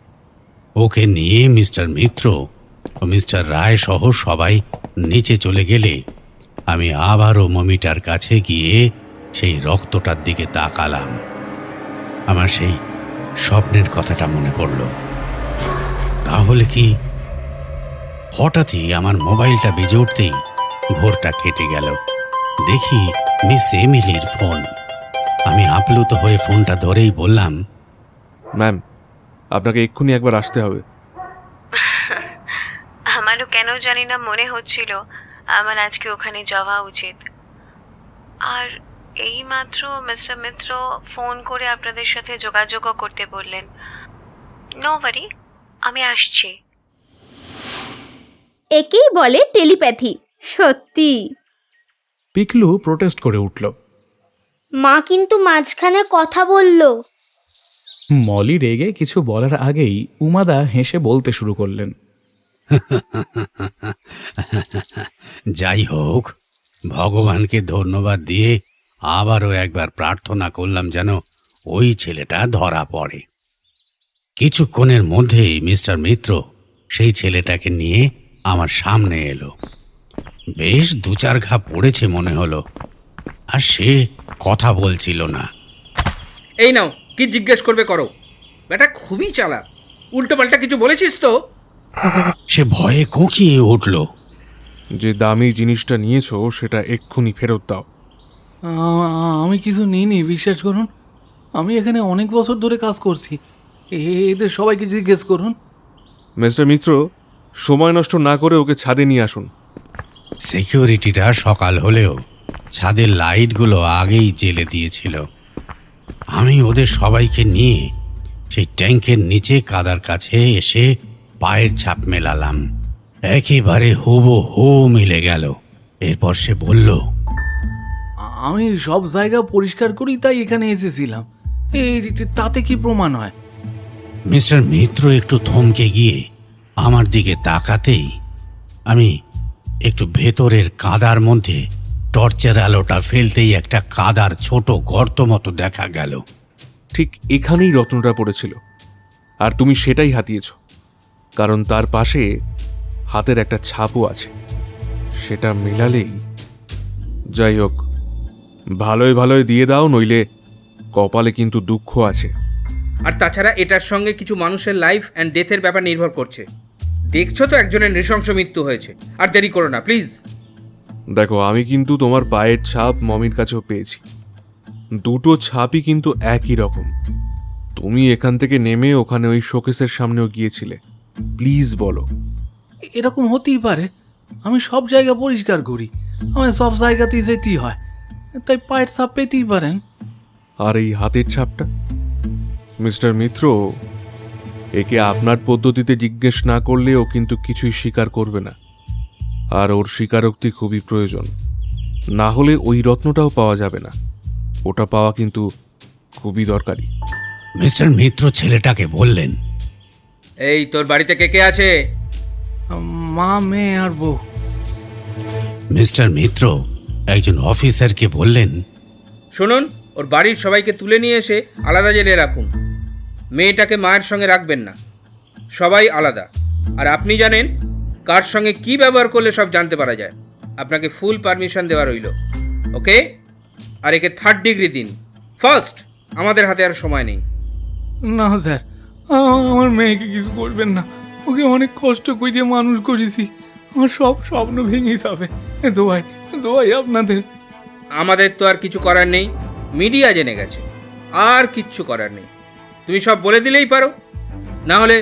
ওকে নিয়ে মিস্টার মিত্র ও মিস্টার রায় সহ সবাই নিচে চলে গেলে আমি আবারও মমিটার কাছে গিয়ে সেই রক্তটার দিকে তাকালাম। আমার সেই স্বপ্নের কথাটা মনে পড়ল। তাহলে কি? হঠাৎই আমার মোবাইলটা বেজে উঠতেই ঘোরটা কেটে গেল। দেখি মিস এমিলির ফোন। আমি আপ্লুত হয়ে ফোনটা ধরেই বললাম, ম্যাম, আপনাকে এক্ষুনি একবার আসতে হবে। আমারও কেন জানি না মনে হচ্ছিল আমার আজকে ওখানে যাওয়া উচিত। আর এইমাত্র মিস্টার মিত্র ফোন করে আপনাদের সাথে যোগাযোগও করতে বললেন। নো ওয়ারি, আমি আসছি। একেই বলে টেলিপ্যাথি। সত্যি। পিকলু প্রোটেস্ট করে উঠল। মা কিন্তু মাঝখানে কথা বলল। মলি রেগে কিছু বলার আগেই উমাদা হেসে বলতে শুরু করলেন, যাই হোক, ভগবানকে ধন্যবাদ দিয়ে আবারও একবার প্রার্থনা করলাম যেন ওই ছেলেটা ধরা পড়ে। কিছুক্ষণের মধ্যেই মিস্টার মিত্র সেই ছেলেটাকে নিয়ে আমার সামনে এলো। বেশ 2-4 ঘা পড়েছে মনে হলো, আর সে কথা বলছিল না। এই নাও, কি জিজ্ঞেস করবে করো। বেটা খুবই চালাক, উল্টোপাল্টা কিছু বলেছিস তো? সে ভয়ে কোঁকিয়ে উঠল। যে দামি জিনিসটা নিয়েছো সেটা এক্ষুনি ফেরত দাও। আমি কিছু নিইনি, বিশ্বাস করুন। আমি এখানে অনেক বছর ধরে কাজ করছি। এদের সবাইকে জিজ্ঞেস করুন। মিস্টার মিত্র, সময় নষ্ট না করে ওকে ছাদে নিয়ে আসুন। সিকিউরিটিটা সকাল হলেও ছাদের লাইটগুলো আগেই জ্বেলে দিয়েছিল। আমি ওদের সবাইকে নিয়ে সেই ট্যাঙ্কের নিচে কাদার কাছে এসে পায়ের ছাপ মেলালাম। একেবারে হুবহু মিলে গেল। এরপর সে বলল, আমি সব জায়গা পরিষ্কার করি, তাই এখানে এসেছিলাম। তাতে কি প্রমাণ হয়? মিস্টার মিত্র একটু থমকে গিয়ে আমার দিকে তাকাতেই আমি একটু ভেতরের কাদার মধ্যে টর্চের আলোটা ফেলতেই একটা কাদার ছোট গর্ত মতো দেখা গেল। ঠিক এখানেই রত্নটা পড়েছিল, আর তুমি সেটাই হাতিয়েছ, কারণ তার পাশে হাতের একটা ছাপও আছে। সেটা মেলালেই। যাই হোক, ভালোই ভালোই দিয়ে দাও, নইলে কপালে কিন্তু দুঃখ আছে। আর তাছাড়া এটার সঙ্গে কিছু মানুষের লাইফ অ্যান্ড ডেথের ব্যাপার নির্ভর করছে। দেখছো তো একজনের নৃশংস মৃত্যু হয়েছে। আর দেরি করো না প্লিজ। দেখো, আমি কিন্তু তোমার পায়ের ছাপ মমির কাছেও পেয়েছি। দুটো ছাপই কিন্তু একই রকম। তুমি এখান থেকে নেমে ওখানে ওই শোকেসের সামনেও গিয়েছিলে। প্লিজ বলো। এরকম হতেই পারে। আমি সব জায়গা পরিষ্কার করি, আমার সব জায়গাতেই যেতেই হয়, তাই পায়ের ছাপ পেতেই পারেন। আর এই হাতের ছাপটা? মিস্টার মিত্র, একে আপনার পদ্ধতিতে জিজ্ঞেস না করলে ও কিন্তু কিছুই স্বীকার করবে না। আর ওর স্বীকারোক্তি খুবই প্রয়োজন, না হলে ওই রত্নটাও পাওয়া যাবে না। ওটা পাওয়া কিন্তু খুবই দরকারি। মিস্টার মিত্র ছেলেটাকে বললেন, এই তোর বাড়িতে কে কে আছে? মা, মেয়ে আর বউ। মিস্টার মিত্র একজন অফিসারকে বললেন, শুনুন, ওর বাড়ির সবাইকে তুলে নিয়ে এসে আলাদা জেলে রাখুন। মেয়েটাকে মায়ের সঙ্গে রাখবেন না, সবাই আলাদা। আর আপনি জানেন কার সঙ্গে কি ব্যবহার করলে সব জানতে পারা যায়। আপনাকে ফুল পারমিশন দেওয়া রইল, ওকে? আর একে 3rd ডিগ্রি দিন ফার্স্ট। আমাদের হাতে আর সময় নেই। না স্যার, আমার মেয়েকে কিছু করবেন না। ওকে অনেক কষ্ট করে মানুষ করেছি, আমার সব স্বপ্ন ভেঙে যাবে। দোয়াই দোয়াই আপনাদের। আমাদের তো আর কিছু করার নেই, মিডিয়া জেনে গেছে, আর কিচ্ছু করার নেই। তুমি সব বলে দিলেই পারো, না হলে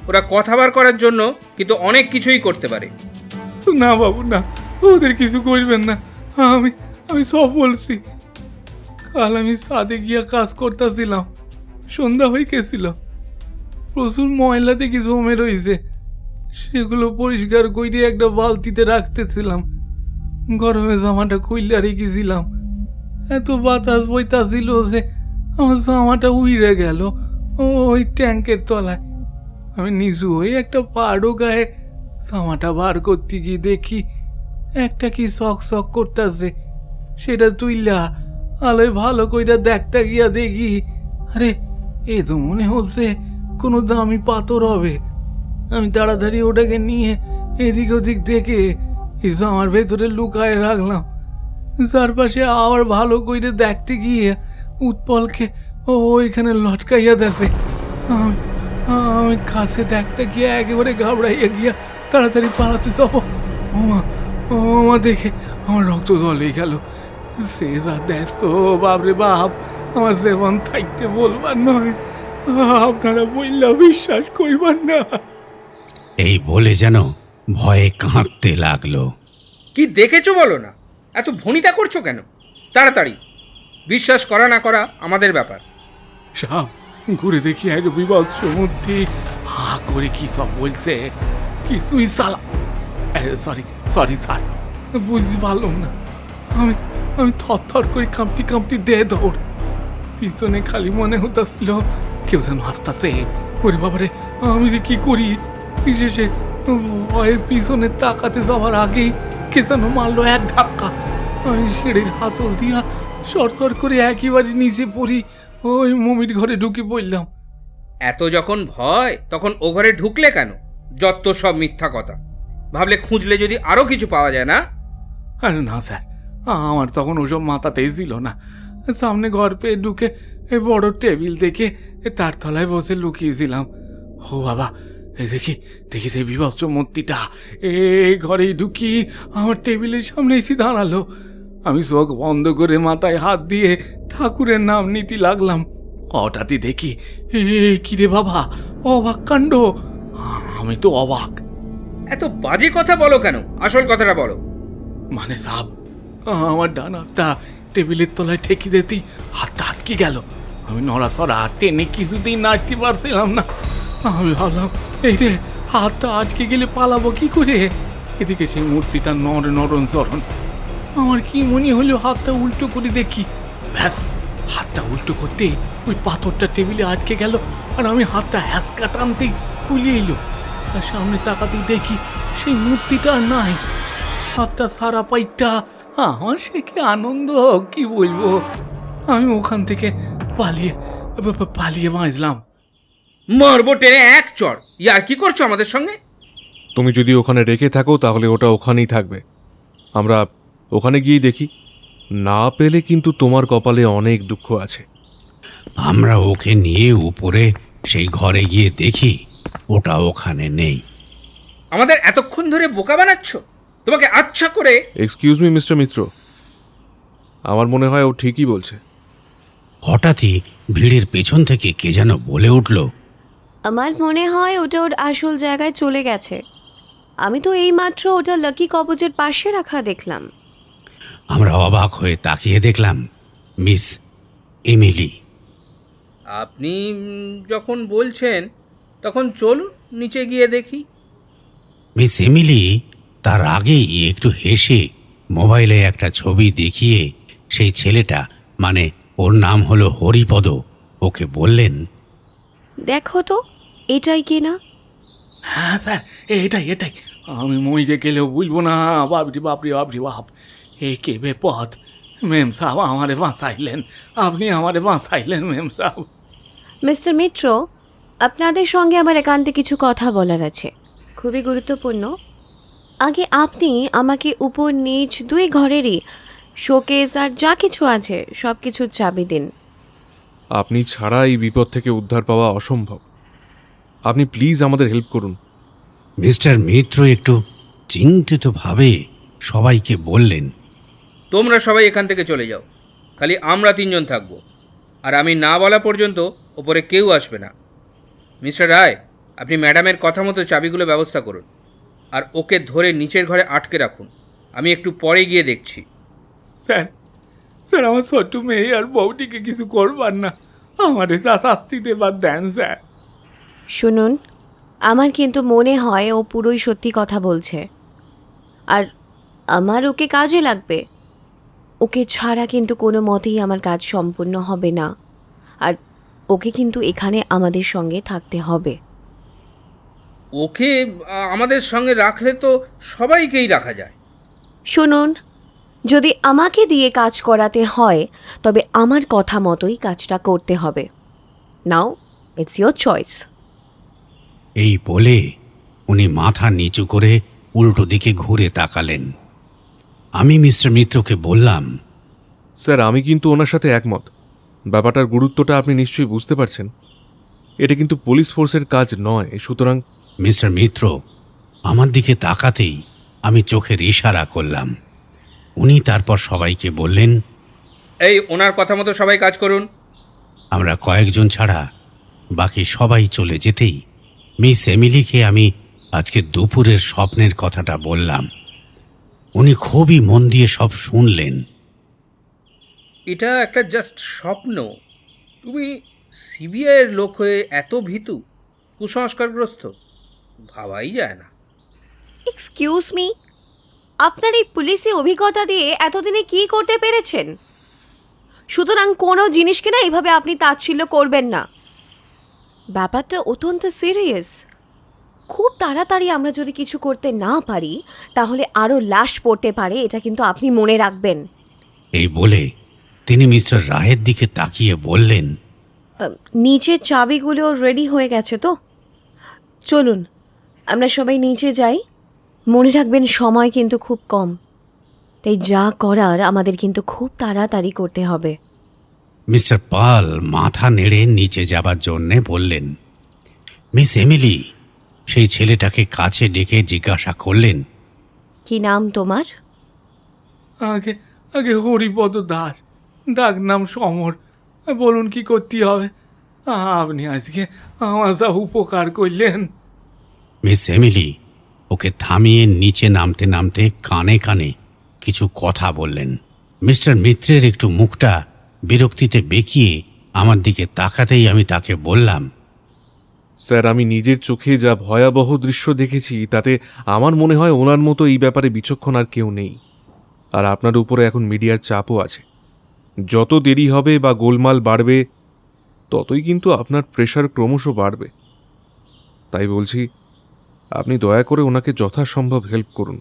ওরা কথা বার করার জন্য কিন্তু অনেক কিছুই করতে পারে। না বাবু না, ওদের কিছু করবেন না, আমি আমি সব বলছি। কাল আমি ছাদে গিয়া কাজ করতেছিলাম, সন্ধ্যা হয়ে গেছিল, প্রচুর ময়লা দেখি জমে রয়েছে, সেগুলো পরিষ্কার করে একটা বালতিতে রাখতেছিলাম। গরমে জামাটা খুইলা রেখেছিলাম, এত বাতাস বইতাছিল যে আমার জামাটা উইড়ে গেল ওই ট্যাঙ্কের তলায়। আমি নিচু হয়ে একটা পাড়ো গায়ে জামাটা বার করতে গিয়ে দেখি একটা কি শক শক করতেছে, সেটা তুইলা আলোয় ভালো কইরা দেখতে গিয়া দেখি আরে এ তো মনে হচ্ছে কোনো দামি পাথর হবে। আমি তাড়াতাড়ি ওটাকে নিয়ে এদিক ওদিক দেখে এই জামার ভেতরে লুকায় রাখলাম। চারপাশে আবার ভালো করে দেখতে গিয়ে উৎপলকে ওইখানে লটকাইয়া দেছে। আমি আমি কাছে দেখতে গিয়ে একেবারে ঘাবড়াইয়া গিয়া তাড়াতাড়ি পালাতে যাবো, ওমা দেখে আমার রক্ত জলে গেল। সে যা দেখছো বাপরে বাপ, আমার যেমন থাকতে বলবার নয়, আপনারা বললা বিশ্বাস করবার না। এই বলে যেন ভয়ে কাঁপতে লাগলো। কি দেখেছো বলো না, এত ভনিতা করছো কেন? তাড়াতাড়ি, বিশ্বাস করা না করা আমাদের ব্যাপার। সাপ ঘুরে দেখি এক বিভৎস মূর্তি হা করে কি সব বলছে, কিছুই সালা সরি সরি স্যার, বুঝতে পারলাম না। আমি আমি থর করে কাঁপতি কাঁপতি দে দৌড়, পিছনে খালি মনে হতেছিল কেউ যেন আসতেছে। ওরে বাবারে, আমি যে কি করি! বিশেষে ভয়ে পিছনে তাকাতে যাওয়ার আগেই কে যেন মারলো এক ধাক্কা। আমি সিঁড়ির হাতল দিয়া সরসর করে একেবারে নিচে পড়ি, ওই মমির ঘরে ঢুকে পড়লাম। এত যখন ভয় তখন ও ঘরে ঢুকলে কেন? যত সব মিথ্যা কথা। ভাবলে খুঁজলে যদি আরো কিছু পাওয়া যায় না? আরে না স্যার, আমার তখন ওসব মাথাতেই ছিল না। সামনে ঘর পেয়ে ঢুকে এই বড় টেবিল দেখে তার তলায় বসে লুকিয়েছিলাম। ও বাবা, এই দেখি দেখি সেই বিভৎস মূর্তিটা এই ঘরেই ঢুকি আমার টেবিলের সামনে এসে দাঁড়ালো। আমি চোখ বন্ধ করে মাথায় হাত দিয়ে ঠাকুরের নাম নিতে লাগলাম। হঠাৎই দেখি কিরে বাবা, অবাক কাণ্ড! আমি তো অবাক। এত বাজে কথা বলো কেন? আসল কথাটা বলো। মানে সাব, আমার ডান হাতটা টেবিলের তলায় ঠেকি দিতেই হাতটা আটকে গেল। আমি নড়াচড়া টেনে কিছুতেই নাড়তে পারছিলাম না। আমি ভাবলাম এই রে, হাতটা আটকে গেলে পালাবো কি করে? এদিকে সেই মূর্তিটা নরণ চরণ। আমার কি মনে হলো হাতটা উল্টো করে দেখি, ব্যাস হাতটা উল্টো করতে ওই পাথরটা টেবিলে আটকে গেল, আর আমি হাতটা হ্যাঁচকা টানতেই খুলে এলো। আর সামনে তাকাতেই দেখি সেই মূর্তিটা আর নাই। হাতটা সারা পাইটা আমার সে কি আনন্দ, কি বলবো! আমি ওখান থেকে পালিয়ে বাঁচলাম। মারবো টেনে এক চড়! ইয়ার কি করছো আমাদের সঙ্গে? তুমি যদি ওখানে রেখে থাকো তাহলে ওটা ওখানেই থাকবে, আমরা ওখানে গিয়েই দেখি। না পেলে কিন্তু তোমার কপালে অনেক দুঃখ আছে। আমরা ওকে নিয়ে উপরে সেই ঘরে গিয়ে দেখি, ওটা ওখানে নেই। আমাদের এতক্ষণ ধরে বোকা বানাচ্ছ? তোমাকে আচ্ছা করে। এক্সকিউজ মি মিস্টার মিত্র, আমার মনে হয় ও ঠিকই বলছে। হঠাৎই ভিড়ের পেছন থেকে কে যেন বলে উঠল, আমার মনে হয় ওটা ওর আসল জায়গায় চলে গেছে। আমি তো এইমাত্র ওটা লাকি কবজের পাশে রাখা দেখলাম। আমরা অবাক হয়ে তাকিয়ে দেখলাম মিস এমিলি। আপনি যখন বলছেন তখন চলুন নিচে গিয়ে দেখি। মিস এমিলি তার আগেই একটু হেসে মোবাইলে একটা ছবি দেখিয়ে সেই ছেলেটা, মানে ওর নাম হলো হরিপদ, ওকে বললেন, দেখো তো এটাই কি না? হ্যাঁ স্যার, এটাই। আমি মরে গেলেও বলবো না। বাপরি বাপরি বাপরি বাপ, এই কে বেপদ! মেম সাহেব আমারে বাঁচাইলেন, আপনি আমারে বাঁচাইলেন মেম সাহেব। মিস্টার মিত্র, আপনাদের সঙ্গে আমার একান্তে কিছু কথা বলার আছে, খুবই গুরুত্বপূর্ণ। আগে আপনি আমাকে উপর নিচ দুই ঘরেরই শোকেস আর যা কিছু আছে সব কিছুর চাবি দিন। আপনি ছাড়া এই বিপদ থেকে উদ্ধার পাওয়া অসম্ভব। আপনি প্লিজ আমাদের হেল্প করুন। মিস্টার মিত্র একটু চিন্তিতভাবে সবাইকে বললেন, তোমরা সবাই এখান থেকে চলে যাও, খালি আমরা 3 জন থাকবো, আর আমি না বলা পর্যন্ত ওপরে কেউ আসবে না। মিস্টার রায়, আপনি ম্যাডামের কথা মতো চাবিগুলো ব্যবস্থা করুন, আর ওকে ধরে নিচের ঘরে আটকে রাখুন। আমি একটু পরে গিয়ে দেখছি। স্যার, স্যার আমার ছোট্ট মেয়ে আর বউটিকে কিছু করবার না, আমারে যা শাস্তি দেবার দেন স্যার। শুনুন, আমার কিন্তু মনে হয় ও পুরোই সত্যি কথা বলছে, আর আমার ওকে কাজে লাগবে। ওকে ছাড়া কিন্তু কোনো মতেই আমার কাজ সম্পূর্ণ হবে না, আর ওকে কিন্তু এখানে আমাদের সঙ্গে থাকতে হবে। ওকে আমাদের সঙ্গে রাখলে তো সবাইকেই রাখা যায়। শুনুন, যদি আমাকে দিয়ে কাজ করাতে হয় তবে আমার কথা মতোই কাজটা করতে হবে। Now it's your choice. এই বলে উনি মাথা নিচু করে উল্টো দিকে ঘুরে তাকালেন। আমি মিস্টার মিত্রকে বললাম, স্যার আমি কিন্তু ওনার সাথে একমত। ব্যাপারটার গুরুত্বটা আপনি নিশ্চয়ই বুঝতে পারছেন। এটা কিন্তু পুলিশ ফোর্সের কাজ নয়, সুতরাং মিস্টার মিত্র আমার দিকে তাকাতেই আমি চোখের ইশারা করলাম। উনি তারপর সবাইকে বললেন, এই ওনার কথা মতো সবাই কাজ করুন। আমরা কয়েকজন ছাড়া বাকি সবাই চলে যেতেই মিস এমিলিকে আমি আজকে দুপুরের স্বপ্নের কথাটা বললাম। উনি খুবই মন দিয়ে সব শুনলেন। এটা একটা জাস্ট স্বপ্ন। তুমি সিবিআইয়ের লোক হয়ে এত ভীতু, কুসংস্কারগ্রস্ত, ভাবাই যায় না। এক্সকিউজ মি, আপনার এই পুলিশি অভিজ্ঞতা দিয়ে এতদিনে কি করতে পেরেছেন? সুতরাং কোনো জিনিসকে না এইভাবে আপনি তাচ্ছিল্য করবেন না। ব্যাপারটা অত্যন্ত সিরিয়াস। খুব তাড়াতাড়ি আমরা যদি কিছু করতে না পারি তাহলে আরও লাশ পড়তে পারে, এটা কিন্তু আপনি মনে রাখবেন। এই বলে তিনি মিস্টার রায়ের দিকে তাকিয়ে বললেন, নিচের চাবিগুলো রেডি হয়ে গেছে তো? চলুন আমরা সবাই নিচে যাই। মনে রাখবেন সময় কিন্তু খুব কম, তাই যা করার আমাদের কিন্তু খুব তাড়াতাড়ি করতে হবে। মিস্টার পাল মাথা নেড়ে নিচে যাবার জন্যে বললেন। মিস এমিলি সেই ছেলেটাকে কাছে ডেকে জিজ্ঞাসা করলেন, কি নাম তোমার? আগে আগে হরিপদ দাস, ডাক নাম সমর। বলুন কি করতে হবে? আপনি আজকে আমার যা উপকার করলেন। মিস এমিলি ওকে থামিয়ে নিচে নামতে নামতে কানে কানে কিছু কথা বললেন। মিস্টার মিত্রের একটু মুখটা বিরক্তিতে বেঁকিয়ে আমার দিকে তাকাতেই আমি তাকে বললাম, স্যার আমি নিজের চোখে যা ভয়াবহ দৃশ্য দেখেছি তাতে আমার মনে হয় ওনার মতো এই ব্যাপারে বিচক্ষণ আর কেউ নেই। আর আপনার উপরে এখন মিডিয়ার চাপও আছে। যত দেরি হবে বা গোলমাল বাড়বে ততই কিন্তু আপনার প্রেশার ক্রমশ বাড়বে। তাই বলছি আপনি দয়া করে ওনাকে যথাসম্ভব হেল্প করুন।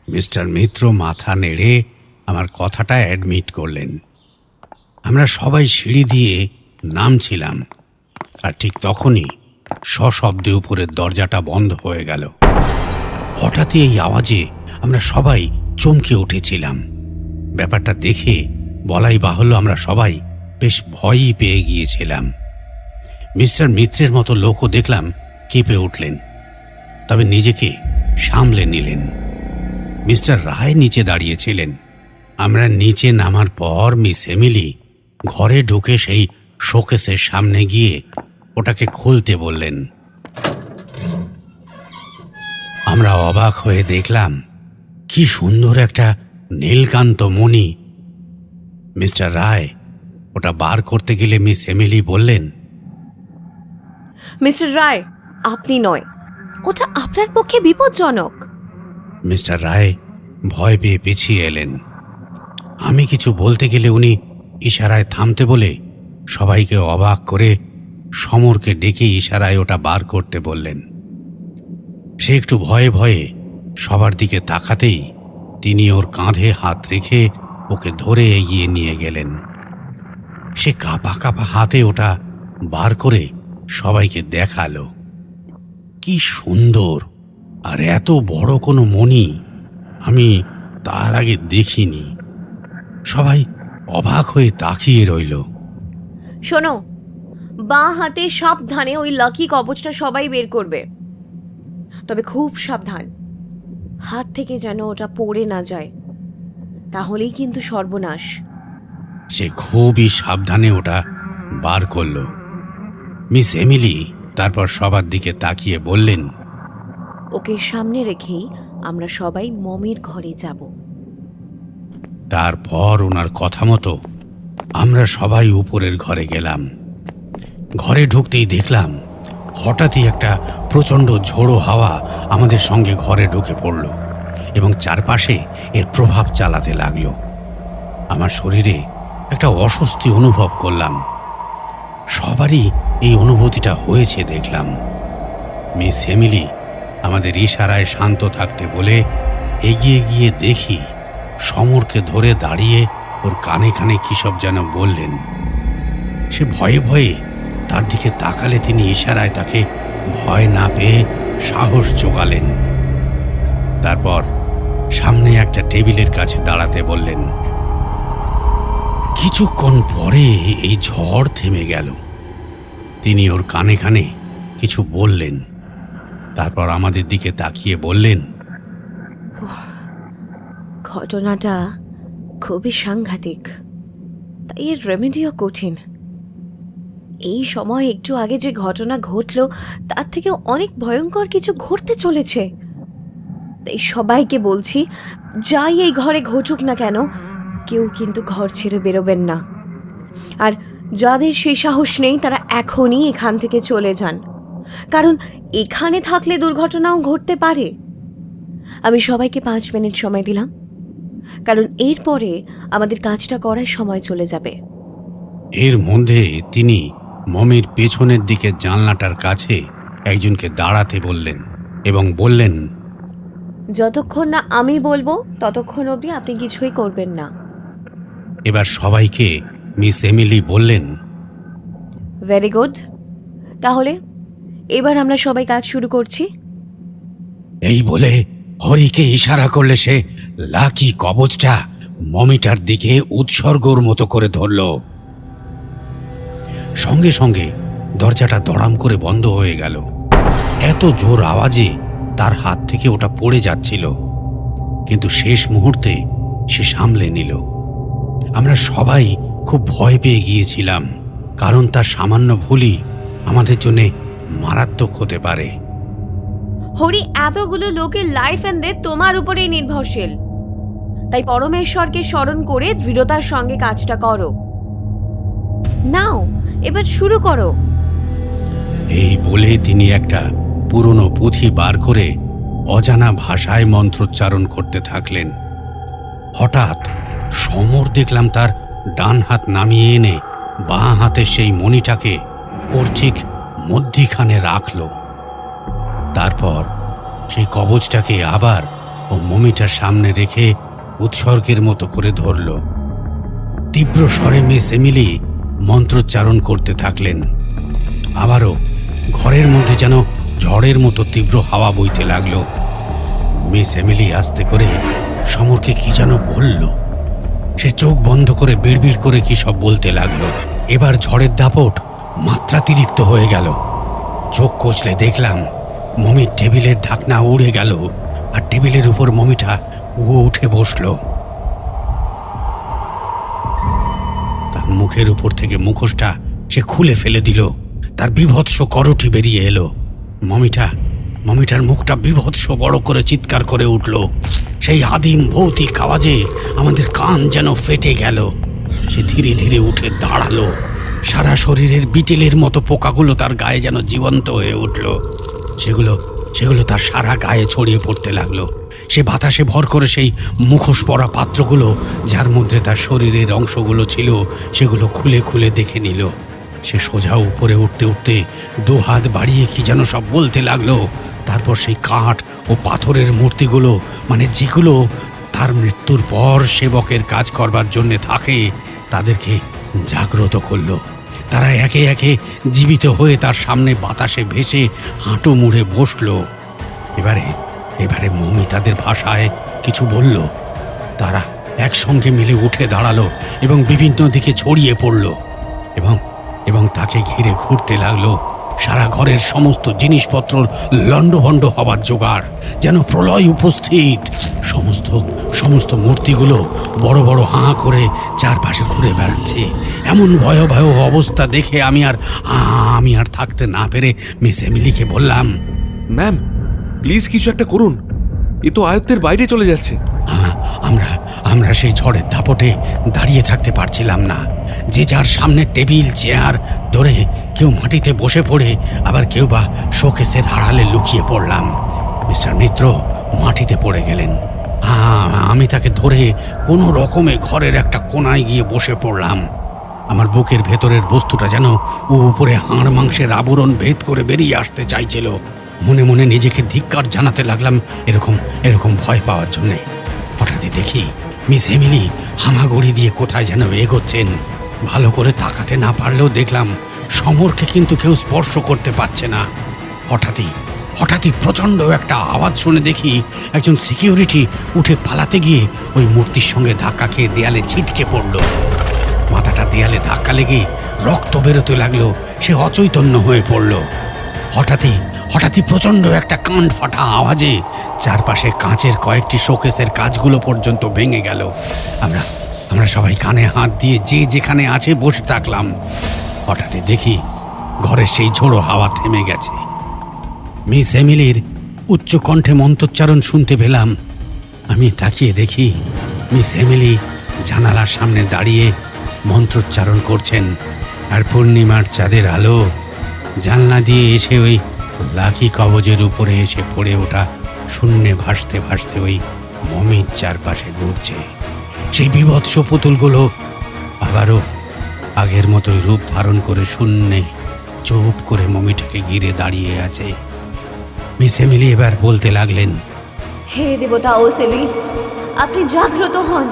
মিস্টার মিত্র মাথা নেড়ে আমার কথাটা অ্যাডমিট করলেন। আমরা সবাই সিঁড়ি দিয়ে নামছিলাম, আর ঠিক তখনই সশব্দে উপরের দরজাটা বন্ধ হয়ে গেল। হঠাৎই এই আওয়াজে আমরা সবাই চমকে উঠেছিলাম। ব্যাপারটা দেখে বলাই বাহুল্য আমরা সবাই বেশ ভয়ই পেয়ে গিয়েছিলাম। মিস্টার মিত্রের মতো লোকও দেখলাম কেঁপে উঠলেন, তবে নিজেকে সামলে নিলেন। মিস্টার রায় নিচে দাঁড়িয়েছিলেন। আমরা নিচে নামার পর মিস এমিলি ঘরে ঢুকে সেই শোকেসের সামনে গিয়ে ওটাকে খুলতে বললেন। আমরা অবাক হয়ে দেখলাম কি সুন্দর একটা নীলকান্ত মণি। মিস্টার রায় ওটা বার করতে গেলে মিস এমিলি বললেন, মিস্টার রায়, আপনি নয়, ওটা আপনার পক্ষে বিপজ্জনক। মিস্টার রায় ভয় পেয়ে পিছিয়ে এলেন। আমি কিছু বলতে গেলে উনি ইশারায় থামতে বলে সবাইকে অবাক করে সমরকে ডেকে ইশারায় ওটা বার করতে বললেন। সে একটু ভয়ে ভয়ে সবার দিকে তাকাতেই তিনি ওর কাঁধে হাত রেখে ওকে ধরে এগিয়ে নিয়ে গেলেন। সে কাঁপা কাঁপা হাতে ওটা বার করে সবাইকে দেখালো। কি সুন্দর আর এত বড় কোনো মণি আমি তার আগে দেখিনি। সবাই অবাক হয়ে তাকিয়ে রইল। শোনো, বাঁ হাতে সাবধানে ওই লাকি কবচটা সবাই বের করবে, তবে খুব সাবধান। হাত থেকে যেন ওটা পড়ে না যায়, তাহলেই কিন্তু সর্বনাশ। সে খুবই সাবধানে ওটা বার করলো। মিস এমিলি তারপর সবার দিকে তাকিয়ে বললেন, ওকে সামনে রেখেই আমরা সবাই মমির ঘরে যাব। তারপর ওনার কথা মতো আমরা সবাই উপরের ঘরে গেলাম। ঘরে ঢুকতেই দেখলাম হঠাৎই একটা প্রচণ্ড ঝোড়ো হাওয়া আমাদের সঙ্গে ঘরে ঢুকে পড়ল এবং চারপাশে এর প্রভাব চালাতে লাগলো। আমার শরীরে একটা অস্বস্তি অনুভব করলাম। সবারই এই অনুভূতিটা হয়েছে দেখলাম। মিস এমিলি আমাদের ইশারায় শান্ত থাকতে বলে এগিয়ে গিয়ে দেখি সমরকে ধরে দাঁড়িয়ে ওর কানে কানে কী সব যেন বললেন। সে ভয়ে ভয়ে তার দিকে তাকালে তিনি ইশারায় তাকে ভয় না পেয়ে সাহস জোগালেন। তারপর সামনে একটা টেবিলের কাছে দাঁড়াতে বললেন। কিছুক্ষণ পরে এই ঝড় থেমে গেল। তিনি ওর কানে কানে কিছু বললেন, তারপর আমাদের দিকে তাকিয়ে বললেন, ঘটনাটা খুবই সাংঘাতিক, তাই এর রেমেডিও কঠিন। এই সময় একটু আগে যে ঘটনা ঘটল তার থেকে অনেক ভয়ঙ্কর কিছু ঘটতে চলেছে। তাই সবাইকে বলছি, যাই এই ঘরে ঘটুক না কেন, কেউ কিন্তু ঘর ছেড়ে বেরোবেন না। আর যাদের সেই সাহস নেই তারা এখনই এখান থেকে চলে যান, কারণ এখানে থাকলে দুর্ঘটনাও ঘটতে পারে। আমি সবাইকে 5 মিনিট সময় দিলাম, কারণ এরপরে আমাদের কাজটা করার সময় চলে যাবে। এর মধ্যে তিনি মমির পেছনের দিকে জানলাটার কাছে একজনকে দাঁড়াতে বললেন এবং বললেন, যতক্ষণ না আমি বলবো ততক্ষণ অবধি আপনি কিছুই করবেন না। এবার সবাইকে মিস এমিলি বললেন, ভেরি গুড, তাহলে এবার আমরা সবাই কাজ শুরু করছি। এই বলে হরিকে ইশারা করলে সে লাকি কবচটা মমিটার দিকে উৎসর্গর মতো করে ধরল। সঙ্গে সঙ্গে দরজাটা দড়াম করে বন্ধ হয়ে গেল। এত জোর আওয়াজে তার হাত থেকে ওটা পড়ে যাচ্ছিল, কিন্তু শেষ মুহূর্তে সে সামলে নিল। আমরা সবাই খুব ভয় পেয়ে গিয়েছিলাম, কারণ তার সামান্য ভুলই আমাদের জন্য মারাত্মক হতে পারে। হরি, এতগুলো লোকের লাইফ এন্ড ডেথ তোমার উপরেই নির্ভরশীল, তাই পরমেশ্বরকে স্মরণ করে দৃঢ়তার সঙ্গে কাজটা করো। নাও, এবার শুরু করো। এই বলে তিনি একটা পুরনো পুঁথি বার করে অজানা ভাষায় মন্ত্রোচ্চারণ করতে থাকলেন। হঠাৎ সমর দেখলাম তার ডান হাত নামিয়ে এনে বাঁ হাতে সেই মণিটাকে ওর ঠিক মধ্যিখানে রাখল। তারপর সেই কবচটাকে আবার ও মমিটার সামনে রেখে উৎসর্গের মতো করে ধরল। তীব্র স্বরে মিস এমিলি মন্ত্রোচ্চারণ করতে থাকলেন। আবারও ঘরের মধ্যে যেন ঝড়ের মতো তীব্র হাওয়া বইতে লাগলো। মিস এমিলি আস্তে করে সমরকে কি যেন বলল। সে চোখ বন্ধ করে বিড়বিড় করে কি সব বলতে লাগলো। এবার ঝড়ের দাপট মাত্রাতিরিক্ত হয়ে গেল। চোখ কচলে দেখলাম মমির টেবিলের ঢাকনা উড়ে গেল আর টেবিলের উপর মমিটা উঠে বসল। তার মুখের উপর থেকে মুখোশটা সে খুলে ফেলে দিল। তার বিভৎস করটি বেরিয়ে এলো। মমিটার মুখটা বিভৎস বড় করে চিৎকার করে উঠল। সেই আদিম ভৌতিক আওয়াজে আমাদের কান যেন ফেটে গেল। সে ধীরে ধীরে উঠে দাঁড়ালো। সারা শরীরের বিটেলের মতো পোকাগুলো তার গায়ে যেন জীবন্ত হয়ে উঠল। সেগুলো তার সারা গায়ে ছড়িয়ে পড়তে লাগলো। সে বাতাসে ভর করে সেই মুখোশ পরা পাত্রগুলো, যার মধ্যে তার শরীরের অংশগুলো ছিল, সেগুলো খুলে খুলে দেখে নিল। সে সোজা উপরে উঠতে উঠতে 2 হাত বাড়িয়ে কি যেন সব বলতে লাগলো। তারপর সেই কাঠ ও পাথরের মূর্তিগুলো, মানে যেগুলো তার মৃত্যুর পর সেবকের কাজ করবার জন্য থাকে, তাদেরকে জাগ্রত করলো। তারা একে একে জীবিত হয়ে তার সামনে বাতাসে ভেসে হাঁটু মুড়ে বসলো। এবারে মমি তাদের ভাষায় কিছু বলল। তারা একসঙ্গে মিলে উঠে দাঁড়ালো এবং বিভিন্ন দিকে ছড়িয়ে পড়ল এবং তাকে ঘিরে ঘুরতে লাগলো। সারা ঘরের সমস্ত জিনিসপত্র লণ্ডভণ্ড হবার জোগাড়, যেন প্রলয় উপস্থিত। সমস্ত সমস্ত মূর্তিগুলো বড় বড় হাঁ করে চারপাশে ঘুরে বেড়াচ্ছে। এমন ভয়াবহ অবস্থা দেখে আমি আর থাকতে না পেরে মিস এমিলিকে বললাম, ম্যাম প্লিজ কিছু একটা করুন, এ তো আয়ত্তের বাইরে চলে যাচ্ছে। আমরা সেই ঝড়ের দাপটে দাঁড়িয়ে থাকতে পারছিলাম না। যে যার সামনে টেবিল চেয়ার ধরে কেউ মাটিতে বসে পড়ে, আবার কেউ বা শোকেসের আড়ালে লুকিয়ে পড়লাম। মিস্টার মিত্র মাটিতে পড়ে গেলেন। আমি তাকে ধরে কোনো রকমে ঘরের একটা কোনায় গিয়ে বসে পড়লাম। আমার বুকের ভেতরের বস্তুটা যেন উপরে হাড় মাংসের আবরণ ভেদ করে বেরিয়ে আসতে চাইছিল। মনে মনে নিজেকে ধিক্কার জানাতে লাগলাম এরকম ভয় পাওয়ার জন্যে। হঠাৎই দেখি মিস এমিলি হামাগুড়ি দিয়ে কোথায় যেন এগোচ্ছেন। ভালো করে তাকাতে না পারলেও দেখলাম সমরকে কিন্তু কেউ স্পর্শ করতে পারছে না। হঠাৎই প্রচণ্ড একটা আওয়াজ শুনে দেখি একজন সিকিউরিটি উঠে পালাতে গিয়ে ওই মূর্তির সঙ্গে ধাক্কা খেয়ে দেয়ালে ছিটকে পড়ল। মাথাটা দেয়ালে ধাক্কা লেগে রক্ত বেরোতে লাগলো। সে অচৈতন্য হয়ে পড়ল। হঠাৎই প্রচণ্ড একটা কান ফাটা আওয়াজে চারপাশে কাঁচের কয়েকটি শোকেসের কাঁচগুলো পর্যন্ত ভেঙে গেল। আমরা সবাই কানে হাত দিয়ে যে যেখানে আছে বসে থাকলাম। হঠাৎই দেখি ঘরের সেই ঝোড়ো হাওয়া থেমে গেছে। মিস এমিলির উচ্চ কণ্ঠে মন্ত্রোচ্চারণ শুনতে পেলাম। আমি তাকিয়ে দেখি মিস এমিলি জানালার সামনে দাঁড়িয়ে মন্ত্রোচ্চারণ করছেন, আর পূর্ণিমার চাঁদের আলো জানলা দিয়ে এসে ওই লাকি কবজের উপরে এসে পড়ে ওঠা শূন্যে ভাসতে ভাসতে ওই মমির চারপাশে ঘুরছে। সেই বীভৎস পুতুলগুলো আবারও আগের মতোই রূপ ধারণ করে শূন্যে চুপ করে মমিটাকে ঘিরে দাঁড়িয়ে আছে। মিস এমিলি এবার বলতে লাগলেন, হে দেবতা ওসিরিস, আপনি জাগ্রত হন।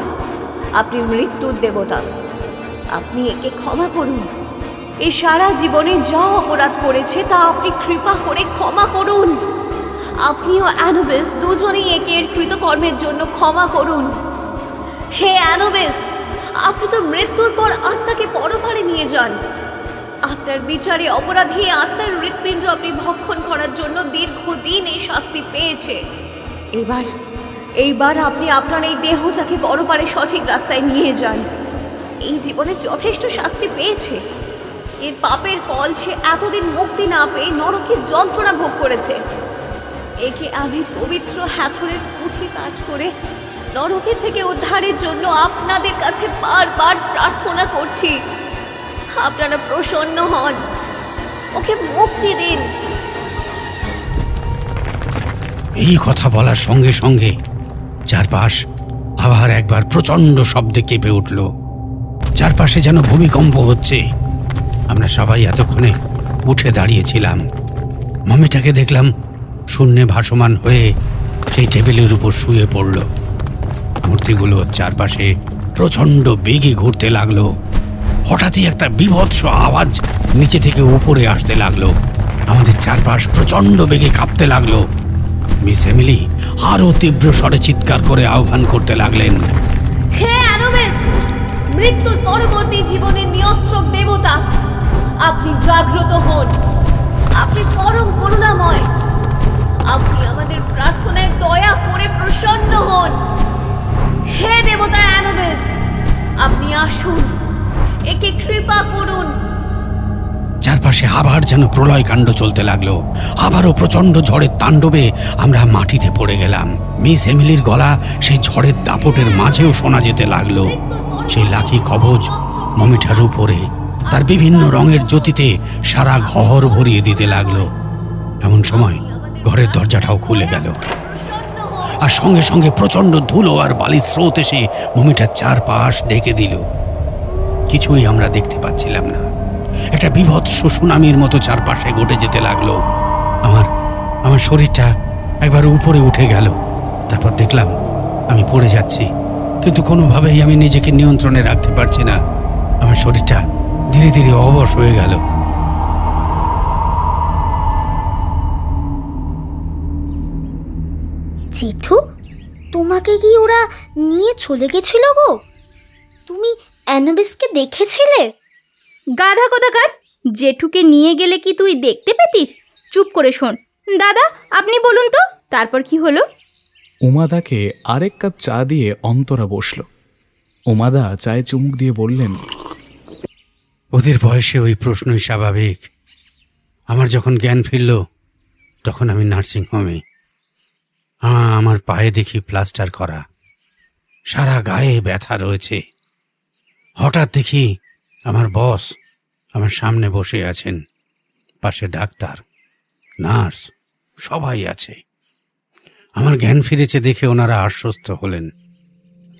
আপনি মৃত্যুর দেবতা। আপনি একে ক্ষমা করুন। এ সারা জীবনে যা অপরাধ করেছে তা আপনি কৃপা করে ক্ষমা করুন। আপনি ও অ্যানুবিস দুজনেই একের কৃতকর্মের জন্য ক্ষমা করুন। হে অ্যানুবিস, আপনি তো মৃত্যুর পর আত্মাকে পরপারে নিয়ে যান। আপনার বিচারে অপরাধী আত্মার হৃৎপিণ্ড আপনি ভক্ষণ করার জন্য দীর্ঘদিন এই শাস্তি পেয়েছে। এইবার আপনি আপনার এই দেহটাকে পরপারে সঠিক রাস্তায় নিয়ে যান। এই জীবনে যথেষ্ট শাস্তি পেয়েছে। এর পাপের ফল সে এতদিন মুক্তি না পেয়ে নরকের যন্ত্রণা ভোগ করেছে। একে আমি পবিত্র হাথরের পুঁথি পাঠ করে নরকের থেকে উদ্ধারের জন্য আপনাদের কাছে বারবার প্রার্থনা করছি। আপনারা প্রসন্ন হন, ওকে মুক্তি দিন। এই কথা বলার সঙ্গে সঙ্গে চারপাশ আবার একবার প্রচণ্ড শব্দে কেঁপে উঠল। চারপাশে যেন ভূমিকম্প হচ্ছে। আমরা সবাই এতক্ষণে উঠে দাঁড়িয়েছিলাম। মমিটাকে দেখলাম শূন্যে ভাসমান হয়ে সেই টেবিলের উপর শুয়ে পড়ল। মূর্তিগুলো চারপাশে প্রচণ্ড বেগে ঘুরতে লাগলো। হঠাৎই একটা বীভৎস আওয়াজ নিচে থেকে উপরে আসতে লাগলো। আমাদের চারপাশ প্রচণ্ড বেগে কাঁপতে লাগলো। মিস এমিলি আরও তীব্র স্বরে চিৎকার করে আহ্বান করতে লাগলেন, হে অ্যানুবিস, মৃত্যুর পরবর্তী জীবনের নিয়ন্ত্রক দেবতা, আপনি জাগ্রত হন। আপনি পরম করুণাময়। আপনি আমাদের প্রার্থনায় দয়া করে প্রসন্ন হন। হে দেবতা অ্যানুবিস, আপনি আসুন, একে কৃপা করুন। চারপাশে আবার যেন প্রলয়কাণ্ড চলতে লাগলো। আবারও প্রচণ্ড ঝড়ের তাণ্ডবে আমরা মাটিতে পড়ে গেলাম। মিস এমিলির গলা সেই ঝড়ের দাপটের মাঝেও শোনা যেতে লাগলো। সেই লাকি কবজ মমিটার উপরে তার বিভিন্ন রঙের জ্যোতিতে সারা ঘর ভরিয়ে দিতে লাগলো। এমন সময় ঘরের দরজাটাও খুলে গেল, আর সঙ্গে সঙ্গে প্রচণ্ড ধুলো আর বালির স্রোত এসে মমিটার চারপাশ ঢেকে দিল। কিছুই আমরা দেখতে পাচ্ছিলাম না। একটা বিভৎস সুনামির মতো চারপাশে ঘটে যেতে লাগলো। আমার শরীরটা একবার উপরে উঠে গেল। তারপর দেখলাম আমি পড়ে যাচ্ছি, কিন্তু কোনোভাবেই আমি নিজেকে নিয়ন্ত্রণে রাখতে পারছি না। আমার শরীরটা ধীরে ধীরে অবশ হয়ে গেল। জেঠু, তোমাকে কি ওরা নিয়ে চলে গেছিল গো? তুমি অ্যানুবিসকে দেখেছিলে? গাধা কোথাকার, জেঠুকে নিয়ে গেলে কি তুই দেখতে পেতিস? চুপ করে শোন। দাদা আপনি বলুন তো তারপর কি হলো? উমাদাকে আরেক কাপ চা দিয়ে অন্তরা বসল। উমাদা চায়ে চুমুক দিয়ে বললেন, ওদের বয়সে ওই প্রশ্নই স্বাভাবিক। আমার যখন জ্ঞান ফিরল তখন আমি নার্সিংহোমে। আমার পায়ে দেখি প্লাস্টার করা, সারা গায়ে ব্যথা রয়েছে। হঠাৎ দেখি আমার বস আমার সামনে বসে আছেন, পাশে ডাক্তার, নার্স সবাই আছে। আমার জ্ঞান ফিরেছে দেখে ওনারা আশ্বস্ত হলেন।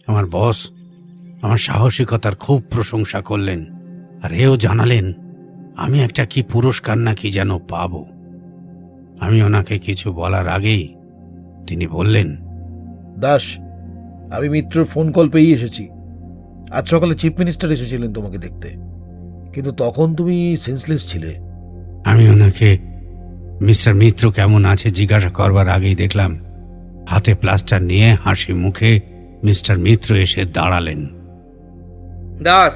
আমার বস আমার সাহসিকতার খুব প্রশংসা করলেন, আর এও জানালেন আমি একটা কি পুরস্কার না কি যেন পাবো। আমি ওনাকে কিছু বলার আগেই তিনি বললেন, দাস, আমি মিত্রর ফোন কল পেয়ে এসেছি। আজ সকালে চিফ মিনিস্টার এসেছিলেন তোমাকে দেখতে, কিন্তু তখন তুমি সেন্সলেস ছিলে। আমি ওনাকে মিস্টার মিত্র কেমন আছে জিজ্ঞাসা করবার আগেই দেখলাম হাতে প্লাস্টার নিয়ে হাসি মুখে মিস্টার মিত্র এসে দাঁড়ালেন। Das,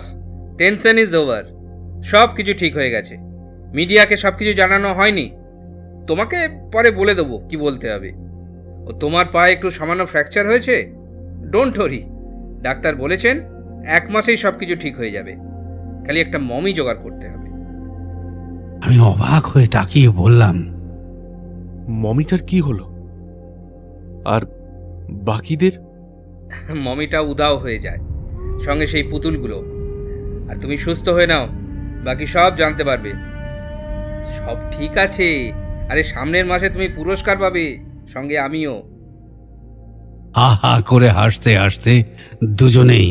tension is over. সব কিছু ঠিক হয়ে গেছে। মিডিয়াকে সব কিছু জানানো হয়নি। তোমাকে পরে বলে দেবো কি বলতে হবে। ও তোমার পায়ে একটু সামান্য ফ্র্যাকচার হয়েছে, ডোন্ট ওরি। ডাক্তার বলেছেন 1 মাসেই সব কিছু ঠিক হয়ে যাবে, খালি একটা মমি জোগাড় করতে হবে। আমি অবাক হয়ে তাকিয়ে বললাম, মমিটার কি হলো? আর বাকিদের? মমিটা উদাও হয়ে যায়, সঙ্গে সেই পুতুলগুলো। আর তুমি সুস্থ হয়ে নাও, বাকি সব জানতে পারবে। সব ঠিক আছে। আরে সামনের মাসে তুমি পুরস্কার পাবে, সঙ্গে আমিও। আহা করে হাসতে হাসতে দুজনেই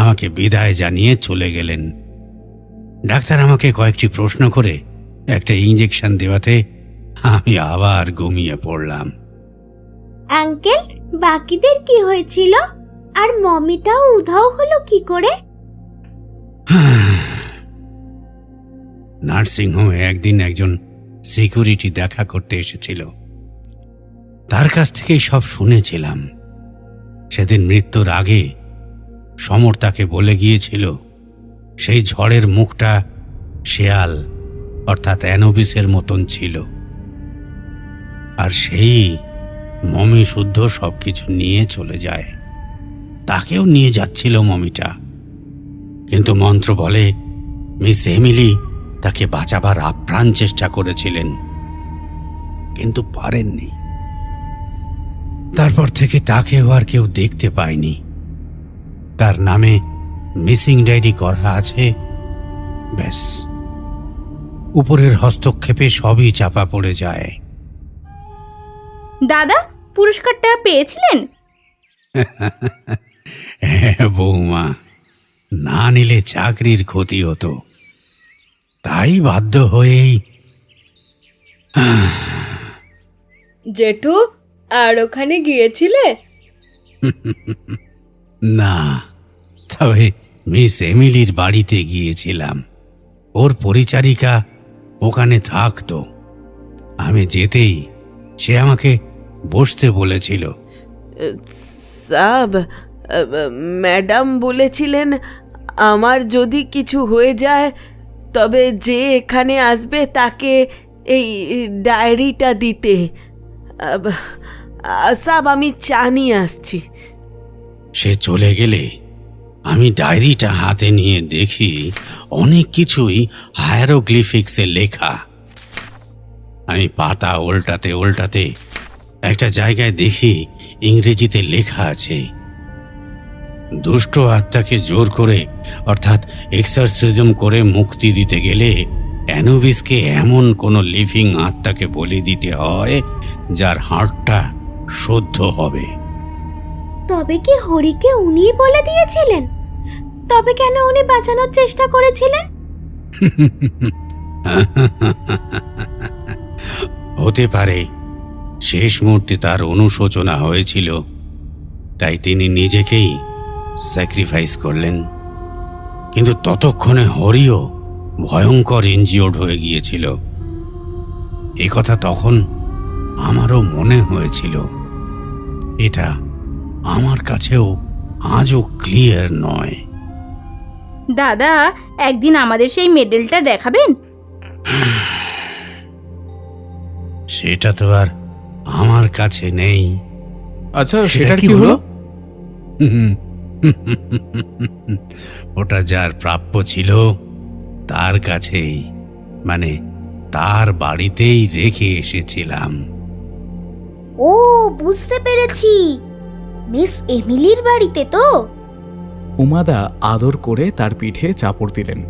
আমাকে বিদায় জানিয়ে চলে গেলেন। ডাক্তার আমাকে কয়েকটি প্রশ্ন করে একটা ইঞ্জেকশন দেওয়াতে আমি আবার ঘুমিয়ে পড়লাম। আঙ্কেল, বাকিদের কি হয়েছিল? আর মমিটাও উধাও হলো কি করে? নার্সিংহোমে একদিন একজন সিকিউরিটি দেখা করতে এসেছিল। তার কাছ থেকেই সব শুনেছিলাম। সেদিন মৃত্যুর আগে সমর তাকে বলে গিয়েছিল সেই ঝড়ের মুখটা শেয়াল অর্থাৎ অ্যানোবিসের মতন ছিল, আর সেই মমি শুদ্ধ সবকিছু নিয়ে চলে যায়। তাকেও নিয়ে যাচ্ছিল মমিটা, কিন্তু মন্ত্র বলে মিস এমিলি তাকে বাঁচাবার আপ্রাণ চেষ্টা করেছিলেন, কিন্তু পারেননি। তারপর থেকে তাকেও আর কেউ দেখতে পায়নি। তার নামে মিসিং ডায়েরি করা আছে, ব্যাস। উপরের হস্তক্ষেপে সবই চাপা পড়ে যায়। দাদা পুরস্কারটা পেয়েছিলেন? হ্যাঁ বৌমা, না নিলে চাকরির ক্ষতি হতো, তাই বাধ্য হয়েই। জেঠু, আর ওখানে গিয়েছিলে? না, তবে মিস এমিলির বাড়িতে গিয়েছিলাম। ওর পরিচারিকা ওখানে থাকতো। আমি যেতেই সে আমাকে বসতে বলেছিল। সাব, ম্যাডাম বলেছিলেন আমার যদি কিছু হয়ে যায় তবে যে এখানে আসবে তাকে এই ডায়েরিটা দিতে। সাব, আমি চা নিয়ে আসছি। সে চলে গেলে আমি ডায়েরিটা হাতে নিয়ে দেখি অনেক কিছুই হায়ারোগ্লিফিক্সে লেখা। আমি পাতা উল্টাতে উল্টাতে একটা জায়গায় দেখি ইংরেজিতে লেখা আছে, দুষ্ট আত্মাকে জোর করে অর্থাৎ এক্সারসিজম করে মুক্তি দিতে গেলে অ্যানুবিসকে এমন কোনো লিভিং আত্মাকে বলি দিতে হয় যার হাড়টা শুদ্ধ হবে। তবে কি হরিকে উনিই বলে দিয়েছিলেন? তবে কেন উনি বাঁচানোর চেষ্টা করেছিলেন? হতে পারে শেষ মুহূর্তে তার অনুশোচনা হয়েছিল, তাই তিনি নিজেকেই স্যাক্রিফাইস করলেন। কিন্তু ততক্ষণে হরিও ভয়ঙ্কর ইনজিওর্ড হয়ে গিয়েছিল। এ কথা তখন আমারও মনে হয়েছিল। এটা আমার কাছেও আজও ক্লিয়ার নয়। দাদা একদিন আমাদের সেই মেডেলটা দেখাবেন? সেটা তো আর আমার কাছে নেই। আচ্ছা সেটার কি হলো? ওটা যার প্রাপ্য ছিল তার কাছেই, মানে তার বাড়িতেই রেখে এসেছিলাম। ও বুঝতে পেরেছি, মিস এমিলির বাড়িতে তো। উমাদা আদর করে তার পিঠে চাপড় দিলেন।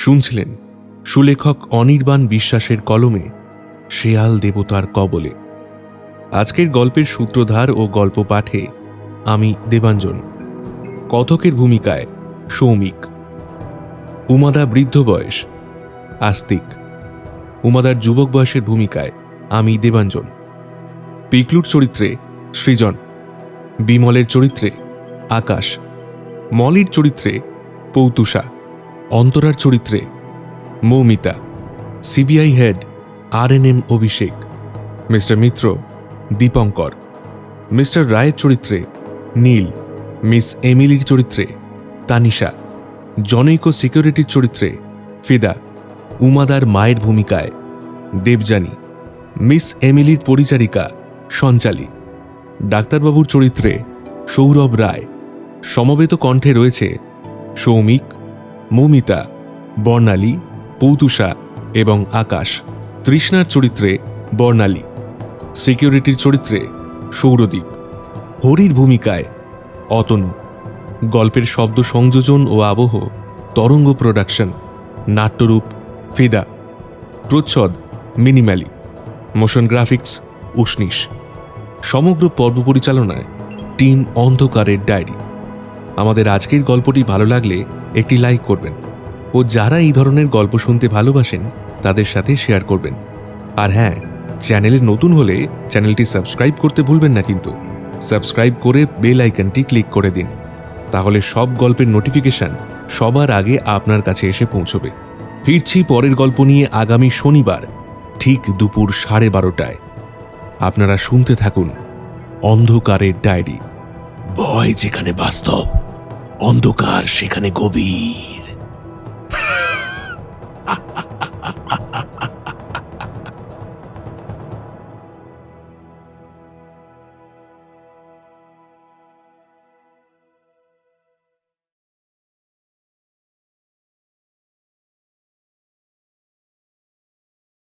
শুনছিলেন সুলেখক অনির্বাণ বিশ্বাসের কলমে শেয়াল দেবতার কবলে। আজকের গল্পের সূত্রধার ও গল্প পাঠে আমি দেবাঞ্জন। কথকের ভূমিকায় সৌমিক, উমাদা বৃদ্ধ বয়স আস্তিক, উমাদার যুবক বয়সের ভূমিকায় আমি দেবাঞ্জন, পিকলুর চরিত্রে সৃজন, বিমলের চরিত্রে আকাশ, মলির চরিত্রে পৌতুষা, অন্তরার চরিত্রে মৌমিতা, সিবিআই হেড RNM অভিষেক, মিস্টার মিত্র দীপঙ্কর, মিস্টার রায়ের চরিত্রে নীল, মিস এমিলির চরিত্রে তানিশা, জনৈক সিকিউরিটির চরিত্রে ফিদা, উমাদার মায়ের ভূমিকায় দেবযানী, মিস এমিলির পরিচারিকা সঞ্চালী, ডাক্তারবাবুর চরিত্রে সৌরভ রায়। সমবেত কণ্ঠে রয়েছে সৌমিক, মৌমিতা, বর্ণালী, পৌতুষা এবং আকাশ। তৃষ্ণার চরিত্রে বর্ণালী, সিকিউরিটির চরিত্রে সৌরদীপ, হরির ভূমিকায় অতনু। গল্পের শব্দ সংযোজন ও আবহ তরঙ্গ প্রোডাকশন, নাট্যরূপ ফিদা, প্রচ্ছদ মিনিম্যালি, মোশন গ্রাফিক্স উষ্ণিস। সমগ্র পর্ব পরিচালনায় টিম অন্ধকারের ডায়েরি। আমাদের আজকের গল্পটি ভালো লাগলে একটি লাইক করবেন ও যারা এই ধরনের গল্প শুনতে ভালোবাসেন তাদের সাথে শেয়ার করবেন। আর হ্যাঁ, চ্যানেলে নতুন হলে চ্যানেলটি সাবস্ক্রাইব করতে ভুলবেন না কিন্তু। সাবস্ক্রাইব করে বেল আইকনটি ক্লিক করে দিন, তাহলে সব গল্পের নোটিফিকেশন সবার আগে আপনার কাছে এসে পৌঁছবে। ফিরছি পরের গল্প নিয়ে আগামী শনিবার ঠিক দুপুর 12:30টায়। আপনারা শুনতে থাকুন অন্ধকারের ডায়েরি। ভয় যেখানে বাস্তব, অন্ধকার সেখানে গভীর।